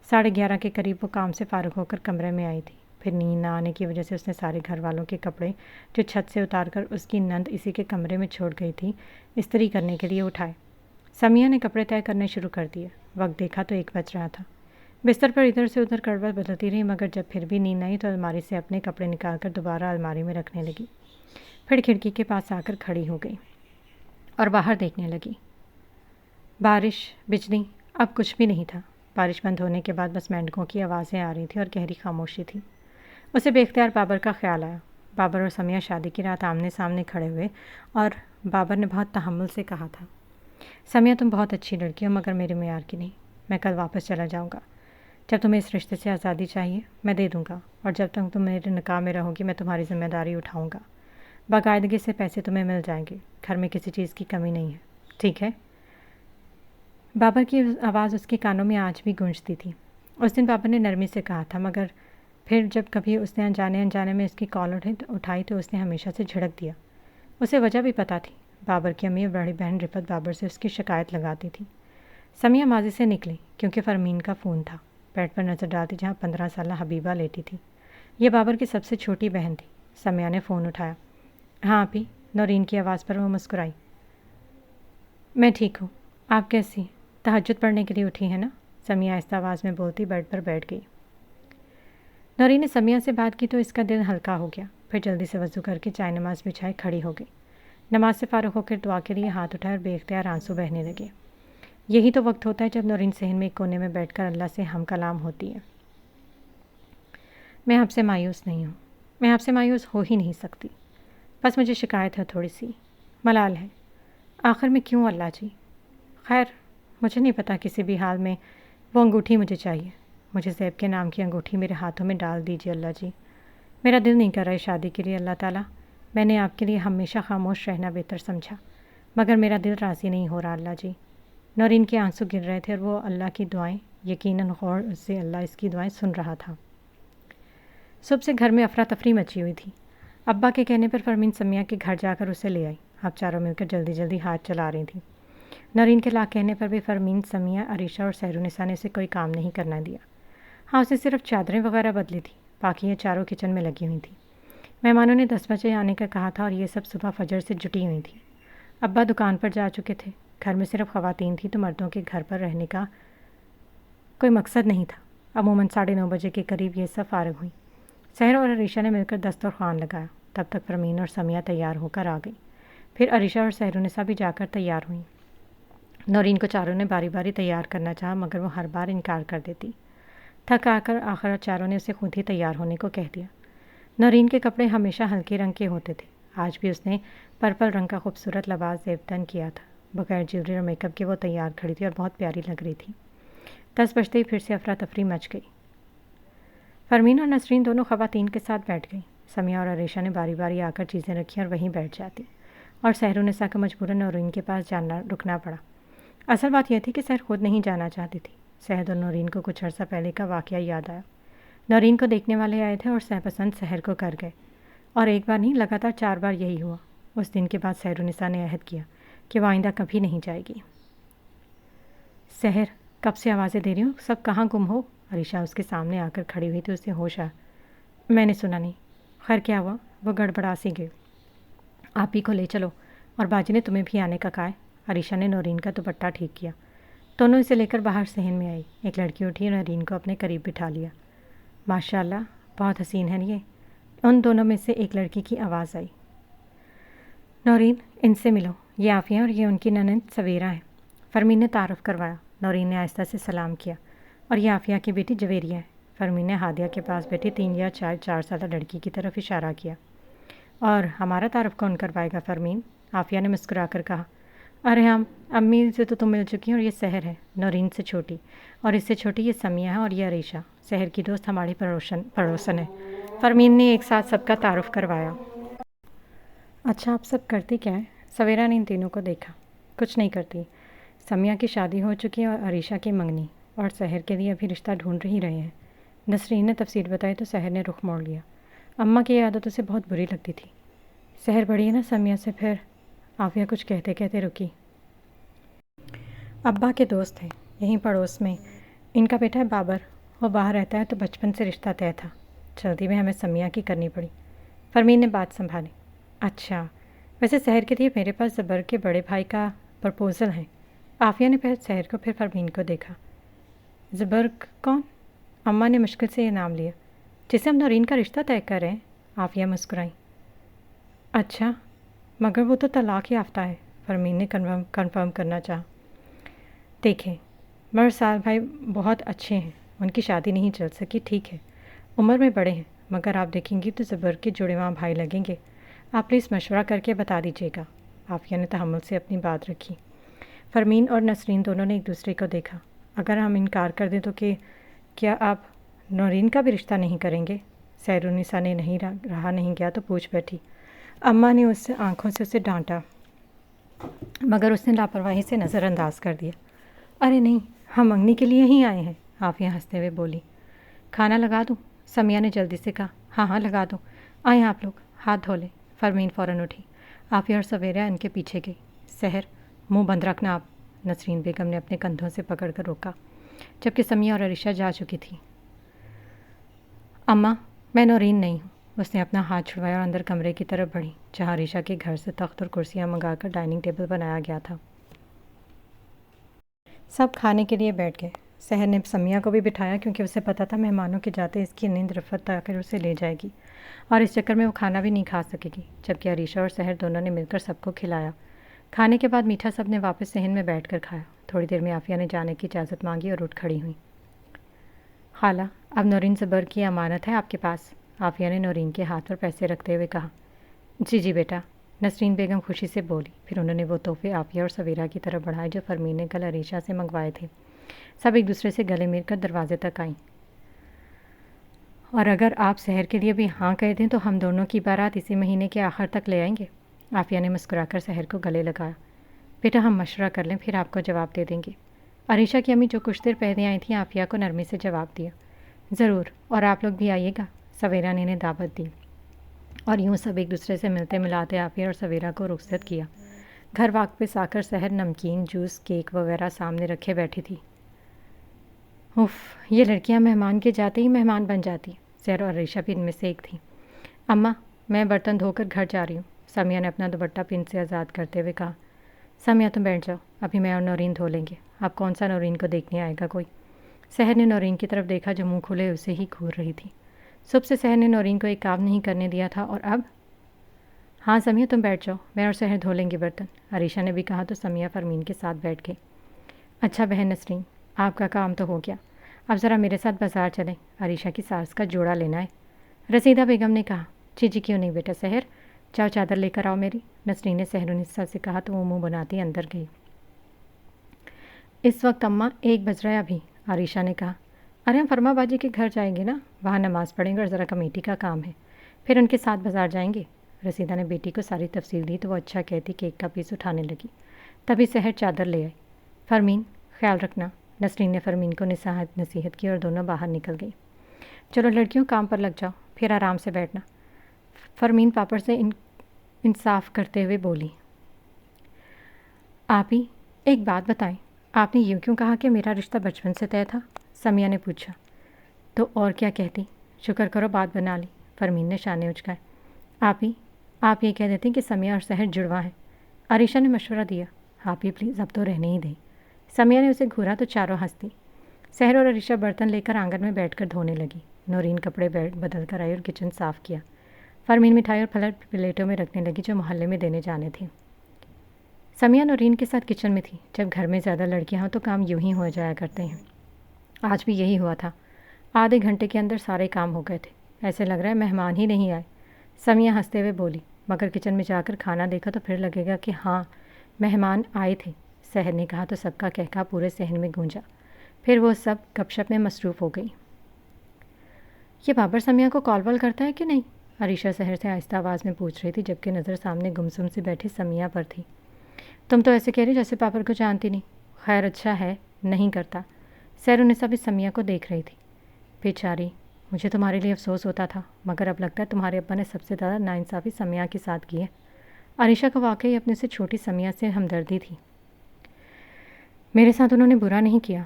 11:30 کے قریب وہ کام سے فارغ ہو کر کمرے میں آئی تھی۔ پھر نیند نہ آنے کی وجہ سے اس نے سارے گھر والوں کے کپڑے جو چھت سے اتار کر اس کی نند اسی کے کمرے میں چھوڑ گئی تھی استری کرنے کے لیے اٹھائے۔ سمیہ نے کپڑے طے کرنے شروع کر دیے۔ وقت دیکھا تو 1 بج رہا تھا۔ بستر پر ادھر سے ادھر کروٹ بدلتی رہی مگر جب پھر بھی نیند آئی تو الماری سے اپنے کپڑے نکال کر دوبارہ الماری میں رکھنے لگی۔ پھر کھڑکی کے پاس آ کر کھڑی ہو گئی اور باہر دیکھنے لگی۔ بارش، بجلی، اب کچھ بھی نہیں تھا۔ بارش بند ہونے کے بعد بس مینڈکوں کی آوازیں آ رہی تھیں اور گہری خاموشی تھی۔ اسے بے اختیار بابر کا خیال آیا۔ بابر اور سمیہ شادی کی رات آمنے سامنے کھڑے ہوئے اور بابر نے بہت تحمل سے کہا تھا، سمیہ تم بہت اچھی لڑکی ہو مگر میرے معیار کی نہیں. میں کل واپس چلا جاؤں گا. جب تمہیں اس رشتے سے آزادی چاہیے میں دے دوں گا، اور جب تک تم میرے نکاح میں رہو گی میں تمہاری ذمہ داری اٹھاؤں گا. باقاعدگی سے پیسے تمہیں مل جائیں گے. گھر میں کسی چیز کی کمی نہیں ہے، ٹھیک ہے؟ بابر کی آواز اس کے کانوں میں آج بھی گونجتی تھی. اس دن بابر نے نرمی سے کہا تھا، مگر پھر جب کبھی اس نے انجانے میں اس کی کال اٹھائی تو اس نے ہمیشہ سے جھڑک دیا. اسے وجہ بھی پتہ تھی. بابر کی امی اور بڑی بہن رفت بابر سے اس کی شکایت لگاتی تھی. سمیہ ماضی سے نکلی کیونکہ فرمین کا فون تھا. بیڈ پر نظر ڈالتی جہاں 15 سالہ حبیبہ لیٹی تھی. یہ بابر کی سب سے چھوٹی بہن تھی. سمیہ نے فون اٹھایا. ہاں آپی. نورین کی آواز پر وہ مسکرائی. میں ٹھیک ہوں. آپ کیسی؟ تہجد پڑھنے کے لیے اٹھی ہے نا؟ سمیہ آہستہ آواز میں بولتی بیڈ پر بیٹھ گئی. نورین نے سمیہ سے بات کی تو اس کا دل ہلکا ہو گیا. پھر جلدی سے وضو کر کے چائے نماز بچھائے کھڑی ہو گئی. نماز سے فارغ ہو کر دعا کے لیے ہاتھ اٹھائے اور بے اختیار آنسو بہنے لگے. یہی تو وقت ہوتا ہے جب نورین صحن میں ایک کونے میں بیٹھ کر اللہ سے ہم کلام ہوتی ہے. میں آپ سے مایوس نہیں ہوں. میں آپ سے مایوس ہو ہی نہیں سکتی. بس مجھے شکایت ہے، تھوڑی سی ملال ہے. آخر میں کیوں اللہ جی؟ خیر مجھے نہیں پتا، کسی بھی حال میں وہ انگوٹھی مجھے چاہیے. مجھے زیب کے نام کی انگوٹھی میرے ہاتھوں میں ڈال دیجیے اللہ جی. میرا دل نہیں کر رہا ہے شادی کے لیے اللہ تعالیٰ. میں نے آپ کے لیے ہمیشہ خاموش رہنا بہتر سمجھا، مگر میرا دل راضی نہیں ہو رہا اللہ جی. نورین کے آنسو گر رہے تھے اور وہ اللہ کی دعائیں، یقیناً غور سے اللہ اس کی دعائیں سن رہا تھا. صبح سے گھر میں افراتفری مچی ہوئی تھی. ابا کے کہنے پر فرمین سمیہ کے گھر جا کر اسے لے آئی. آپ چاروں مل کر جلدی جلدی ہاتھ چلا رہی تھیں. نورین کے لا کہنے پر بھی فرمین، سمیہ، عریشہ اور سحرالنساء نے اسے کوئی کام نہیں کرنا دیا. ہاں اسے صرف چادریں وغیرہ بدلی تھی، باقی یہ چاروں کچن میں لگی ہوئی تھیں. مہمانوں نے 10 بجے آنے کا کہا تھا اور یہ سب صبح فجر سے جٹی ہوئی تھیں. ابا دکان پر جا چکے تھے. گھر میں صرف خواتین تھیں تو مردوں کے گھر پر رہنے کا کوئی مقصد نہیں تھا. عموماً 9:30 بجے کے قریب یہ سب فارغ ہوئی. سحر اور عریشہ نے مل کر دسترخوان لگایا. تب تک فرمین اور سمیہ تیار ہو کر آ گئی. پھر عریشہ اور سحرالنساء بھی جا کر تیار ہوئیں. نورین کو چاروں نے باری باری تیار کرنا چاہا مگر وہ ہر بار انکار کر دیتی. تھک آ کر آخر چاروں نے اسے خود ہی تیار ہونے کو کہہ دیا. نورین کے کپڑے ہمیشہ ہلکے رنگ کے ہوتے تھے. آج بھی اس نے پرپل رنگ کا خوبصورت لباس زیبتن کیا تھا. بغیر جیولری اور میک اپ کے وہ تیار کھڑی تھی اور بہت پیاری لگ رہی تھی. 10 بجتے ہی پھر سے افراتفری مچ گئی. فرمین اور نسرین دونوں خواتین کے ساتھ بیٹھ گئیں. سمیہ اور عریشہ نے باری باری آ کر چیزیں رکھیں اور وہیں بیٹھ جاتی، اور سحرالنساء کو مجبوراً نورین کے پاس رکنا پڑا. اصل بات یہ تھی کہ سحر خود نہیں جانا چاہتی تھی. سحر اور نورین کو کچھ عرصہ پہلے کا واقعہ یاد آیا. نورین کو دیکھنے والے آئے تھے اور سہ پسند سحر کو کر گئے، اور ایک بار نہیں لگاتار 4 بار یہی ہوا. اس دن کے بعد سحرالنساء نے عہد کیا کہ وہ آئندہ کبھی نہیں جائے گی. سحر کب سے آوازیں دے رہی ہوں، سب کہاں گم ہو؟ عریشہ اس کے سامنے آ کر کھڑی ہوئی تھی. اسے ہوش آیا. میں نے سنا نہیں. خیر کیا ہوا؟ وہ گڑبڑا سی گئی. آپ ہی کو لے چلو، اور باجی نے تمہیں بھی آنے کا کہا ہے. عریشہ نے نورین کا دوپٹہ ٹھیک کیا. دونوں اسے لے کر باہر صحن میں آئی. ایک لڑکی اٹھی اور نورین کو اپنے قریب بٹھا لیا. ماشاء اللہ بہت حسین ہے یہ. ان دونوں میں سے ایک لڑکی کی آواز آئی. نورین ان سے ملو، یہ عافیہ اور یہ ان کی نند سویرا ہے. فرمین نے تعارف کروایا. نورین نے آہستہ سے سلام کیا. اور یہ عافیہ کی بیٹی جویریہ ہے. فرمین نے ہادیہ کے پاس بیٹھی 3 یا 4 سالہ لڑکی کی طرف اشارہ کیا. اور ہمارا تعارف کون کروائے گا فرمین؟ عافیہ نے مسکرا کر کہا. ارے ہم امی سے تو تم مل چکی ہیں، اور یہ سحر ہے نورین سے چھوٹی، اور اس سے چھوٹی یہ سمیہ ہے، اور یہ عریشہ سحر کی دوست ہماری پڑوسن ہے. فرمین نے ایک ساتھ سب کا تعارف کروایا. اچھا آپ سب کرتی کیا ہے؟ سویرا نے ان تینوں کو دیکھا. کچھ نہیں کرتی. سمیہ کی شادی ہو چکی ہے اور عریشہ کی منگنی، اور سحر کے لیے ابھی رشتہ ڈھونڈ ہی رہے ہیں. نسرین نے تفصیل بتائی تو سحر نے رخ موڑ لیا. اماں کی یہ عادت اسے بہت بری لگتی تھی. سحر بڑی ہے نا سمیہ سے. پھر عافیہ کچھ کہتے کہتے رکی. ابا کے دوست ہیں یہیں پڑوس میں. ان کا بیٹا ہے بابر، وہ باہر رہتا ہے تو بچپن سے رشتہ طے تھا. جلدی میں ہمیں سمیہ کی کرنی پڑی. فرمین نے بات سنبھالی. اچھا ویسے سحر کے لیے میرے پاس زبر کے بڑے بھائی کا پرپوزل ہے. عافیہ نے پہلے سحر کو پھر فرمین کو دیکھا. زبرگ کون؟ اماں نے مشکل سے یہ نام لیا. جسے ہم نورین کا رشتہ طے کر رہے ہیں. عافیہ مسکرائی. اچھا مگر وہ تو طلاق یافتہ ہے. فرمین نے کنفرم کرنا چاہا. دیکھیں مرسال بھائی بہت اچھے ہیں، ان کی شادی نہیں چل سکی، ٹھیک ہے عمر میں بڑے ہیں، مگر آپ دیکھیں گی تو زبر کے جڑے وہاں بھائی لگیں گے. آپ پلیز مشورہ کر کے بتا دیجیے گا. عافیہ نے تحمل سے اپنی بات رکھی. فرمین اور نسرین دونوں نے ایک دوسرے کو دیکھا۔ اگر ہم انکار کر دیں تو کیا آپ نورین کا بھی رشتہ نہیں کریں گے؟ سحرالنساء نے رہا نہیں گیا تو پوچھ بیٹھی۔ اماں نے اس سے آنکھوں سے اسے ڈانٹا، مگر اس نے لاپرواہی سے نظر انداز کر دیا۔ ارے نہیں، ہم منگنی کے لیے ہی آئے ہیں، عافیہ ہنستے ہوئے بولی۔ کھانا لگا دوں؟ سمیہ نے جلدی سے کہا۔ ہاں ہاں لگا دو، آئیں آپ لوگ، ہاتھ دھو لیں۔ فرمین فوراً اٹھی۔ عافیہ اور سویرا ان کے پیچھے گئی۔ سحر، منہ بند رکھنا آپ، نسرین بیگم نے اپنے کندھوں سے پکڑ کر روکا، جبکہ سمیہ اور عریشہ جا چکی تھی۔ اماں، میں نورین نہیں ہوں۔ اس نے اپنا ہاتھ چھڑوایا اور اندر کمرے کی طرف بڑھی، جہاں عریشہ کے گھر سے تخت اور کرسیاں منگا کر ڈائننگ ٹیبل بنایا گیا تھا۔ سب کھانے کے لیے بیٹھ گئے۔ سحر نے سمیہ کو بھی بٹھایا کیونکہ اسے پتہ تھا مہمانوں کے جاتے اس کی نیند رفت آ کر اسے لے جائے گی اور اس چکر میں وہ کھانا بھی نہیں کھا سکے گی، جبکہ عریشہ اور سحر دونوں نے مل کر سب کو کھلایا۔ کھانے کے بعد میٹھا سب نے واپس صحن میں بیٹھ کر کھایا۔ تھوڑی دیر میں عافیہ نے جانے کی اجازت مانگی اور اٹھ کھڑی ہوئی۔ خالہ، اب نورین زبر کی امانت ہے آپ کے پاس، عافیہ نے نورین کے ہاتھ پر پیسے رکھتے ہوئے کہا۔ جی جی بیٹا، نسرین بیگم خوشی سے بولی۔ پھر انہوں نے وہ تحفے عافیہ اور سویرا کی طرف بڑھائے جو فرمین نے کل عریشہ سے منگوائے تھے۔ سب ایک دوسرے سے گلے مل کر دروازے تک آئیں۔ اور اگر آپ سحر کے لیے بھی ہاں کہہ دیں تو ہم دونوں کی بارات اسی مہینے کے آخر تک لے آئیں گے، عافیہ نے مسکرا کر سحر کو گلے لگایا۔ بیٹا ہم مشورہ کر لیں، پھر آپ کو جواب دے دیں گے، عریشہ کی امی جو کچھ دیر پہلے آئی تھیں عافیہ کو نرمی سے جواب دیا۔ ضرور، اور آپ لوگ بھی آئیے گا، سویرا نے انہیں دعوت دی۔ اور یوں سب ایک دوسرے سے ملتے ملاتے عافیہ اور سویرا کو رخصت کیا۔ گھر واپس آ کر سحر نمکین، جوس، کیک وغیرہ سامنے رکھے بیٹھی تھی۔ اف، یہ لڑکیاں مہمان کے جاتے ہی مہمان بن جاتی۔ سحر اور عریشہ بھی ان میں سے ایک تھی۔ اماں، میں برتن دھو کر گھر جا رہی ہوں، سمیہ نے اپنا دوپٹہ پن سے آزاد کرتے ہوئے کہا۔ سمیہ تم بیٹھ جاؤ، ابھی میں اور نورین دھو لیں گے، اب کون سا نورین کو دیکھنے آئے گا کوئی؟ سحر نے نورین کی طرف دیکھا جو منہ کھلے اسے ہی گھور رہی تھی۔ صبح سے سحر نے نورین کو ایک کام نہیں کرنے دیا تھا اور اب؟ ہاں سمیہ تم بیٹھ جاؤ، میں اور سحر دھو لیں گے برتن، عریشہ نے بھی کہا تو سمیہ فرمین کے ساتھ بیٹھ گئی۔ اچھا بہن نسرین، آپ کا کام تو ہو گیا، اب ذرا میرے ساتھ بازار چلیں، عریشہ کی ساس کا جوڑا لینا ہے، رسیدہ بیگم نے کہا۔ جی جی کیوں نہیں بیٹا سحر، جاؤ چادر لے کر آؤ میری، نسرین نے سحرالنساء سے کہا تو وہ منہ بناتی اندر گئی۔ اس وقت اماں 1 بج رہا ہے ابھی، عریشہ نے کہا۔ ارے ہم فرما باجی کے گھر جائیں گے نا، وہاں نماز پڑھیں گے اور ذرا کمیٹی کا کام ہے، پھر ان کے ساتھ بازار جائیں گے۔ رسیدہ نے بیٹی کو ساری تفصیل دی تو وہ اچھا کہتی کیک کا پیس اٹھانے لگی۔ تبھی سحر چادر لے آئی۔ فرمین خیال رکھنا، نسرین نے فرمین کو نصیحت کی اور دونوں باہر نکل گئی۔ چلو لڑکیوں کام پر لگ جاؤ، پھر آرام سے بیٹھنا، فرمین پاپڑ سے انصاف کرتے ہوئے بولی۔ آپ ہی ایک بات بتائیں، آپ نے یوں کیوں کہا کہ میرا رشتہ بچپن سے طے تھا؟ سمیہ نے پوچھا۔ تو اور کیا کہتی، شکر کرو بات بنا لی، فرمین نے شانے اچکائے۔ آپ یہ کہہ دیتے کہ سمیہ اور سحر جڑواں ہیں، عریشہ نے مشورہ دیا۔ آپ ہی پلیز اب تو رہنے ہی دیں، سمیہ نے اسے گھورا تو چاروں ہنس دی۔ سحر اور عریشہ برتن لے کر آنگن میں بیٹھ کر دھونے لگی۔ نورین کپڑے بدل کر آئی اور کچن صاف کیا۔ فرمین مٹھائی اور پھل پلیٹوں میں رکھنے لگی جو محلے میں دینے جانے تھے۔ سمیہ نورین کے ساتھ کچن میں تھی۔ جب گھر میں زیادہ لڑکیاں ہوں تو کام یوں ہی ہو جایا کرتے ہیں۔ آج بھی یہی ہوا تھا، آدھے گھنٹے کے اندر سارے کام ہو گئے تھے، ایسے لگ رہا ہے مہمان ہی نہیں آئے، سمیہ ہنستے ہوئے بولی۔ مگر کچن میں جا کر کھانا دیکھا تو پھر لگے گا کہ ہاں مہمان آئے تھے، سحر نے کہا تو سب کا کہکا پورے صحن میں گونجا۔ پھر وہ سب گپ شپ میں مصروف ہو گئی۔ یہ بابر سمیہ کو کال وال کرتا ہے کہ نہیں؟ عریشہ سحر سے آہستہ آواز میں پوچھ رہی تھی جبکہ نظر سامنے گمسم سے بیٹھی سمیہ پر تھی۔ تم تو ایسے کہہ رہی جیسے بابر کو جانتی نہیں۔ خیر اچھا ہے نہیں کرتا، سحرالنساء بھی سمیہ کو دیکھ رہی تھی۔ بیچاری، مجھے تمہارے لیے افسوس ہوتا تھا، مگر اب لگتا ہے تمہارے ابا نے سب سے زیادہ ناانصافی سمیہ کے ساتھ کی ہے۔ عریشہ کو واقعی اپنے سے چھوٹی سمیہ سے ہمدردی تھی۔ میرے ساتھ انہوں نے برا نہیں کیا،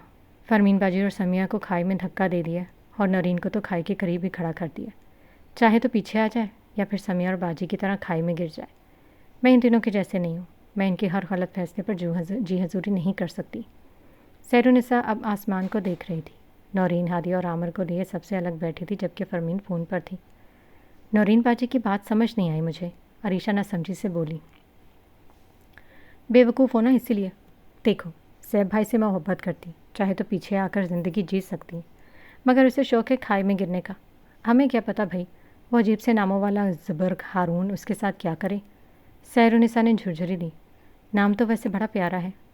فرمین باجی اور سمیہ کو کھائی میں دھکا دے دیا اور نورین کو تو کھائی کے قریب ہی کھڑا کر دیا، چاہے تو پیچھے آ جائے یا پھر سمیہ اور باجی کی طرح کھائی میں گر جائے۔ میں ان تینوں کے جیسے نہیں ہوں، میں ان کے ہر غلط فیصلے پر جی حضوری نہیں کر سکتی۔ سحرالنساء اب آسمان کو دیکھ رہی تھی۔ نورین، ہادی اور عامر کو لیے سب سے الگ بیٹھی تھی جبکہ فرمین فون پر تھی۔ نورین باجی کی بات سمجھ نہیں آئی مجھے، عریشہ نہ سمجھی سے بولی۔ بے وقوف ہونا اسی لیے، دیکھو سیب بھائی سے محبت کرتی، چاہے تو پیچھے آ کر زندگی جی سکتی، مگر اسے شوق ہے کھائی میں گرنے کا۔ ہمیں کیا پتہ بھائی وہ عجیب سے ناموں والا زبرگ ہارون اس کے ساتھ کیا کرے۔ سحرالنساء نے جھرجھری دی۔ نام تو ویسے بڑا پیارا ہے،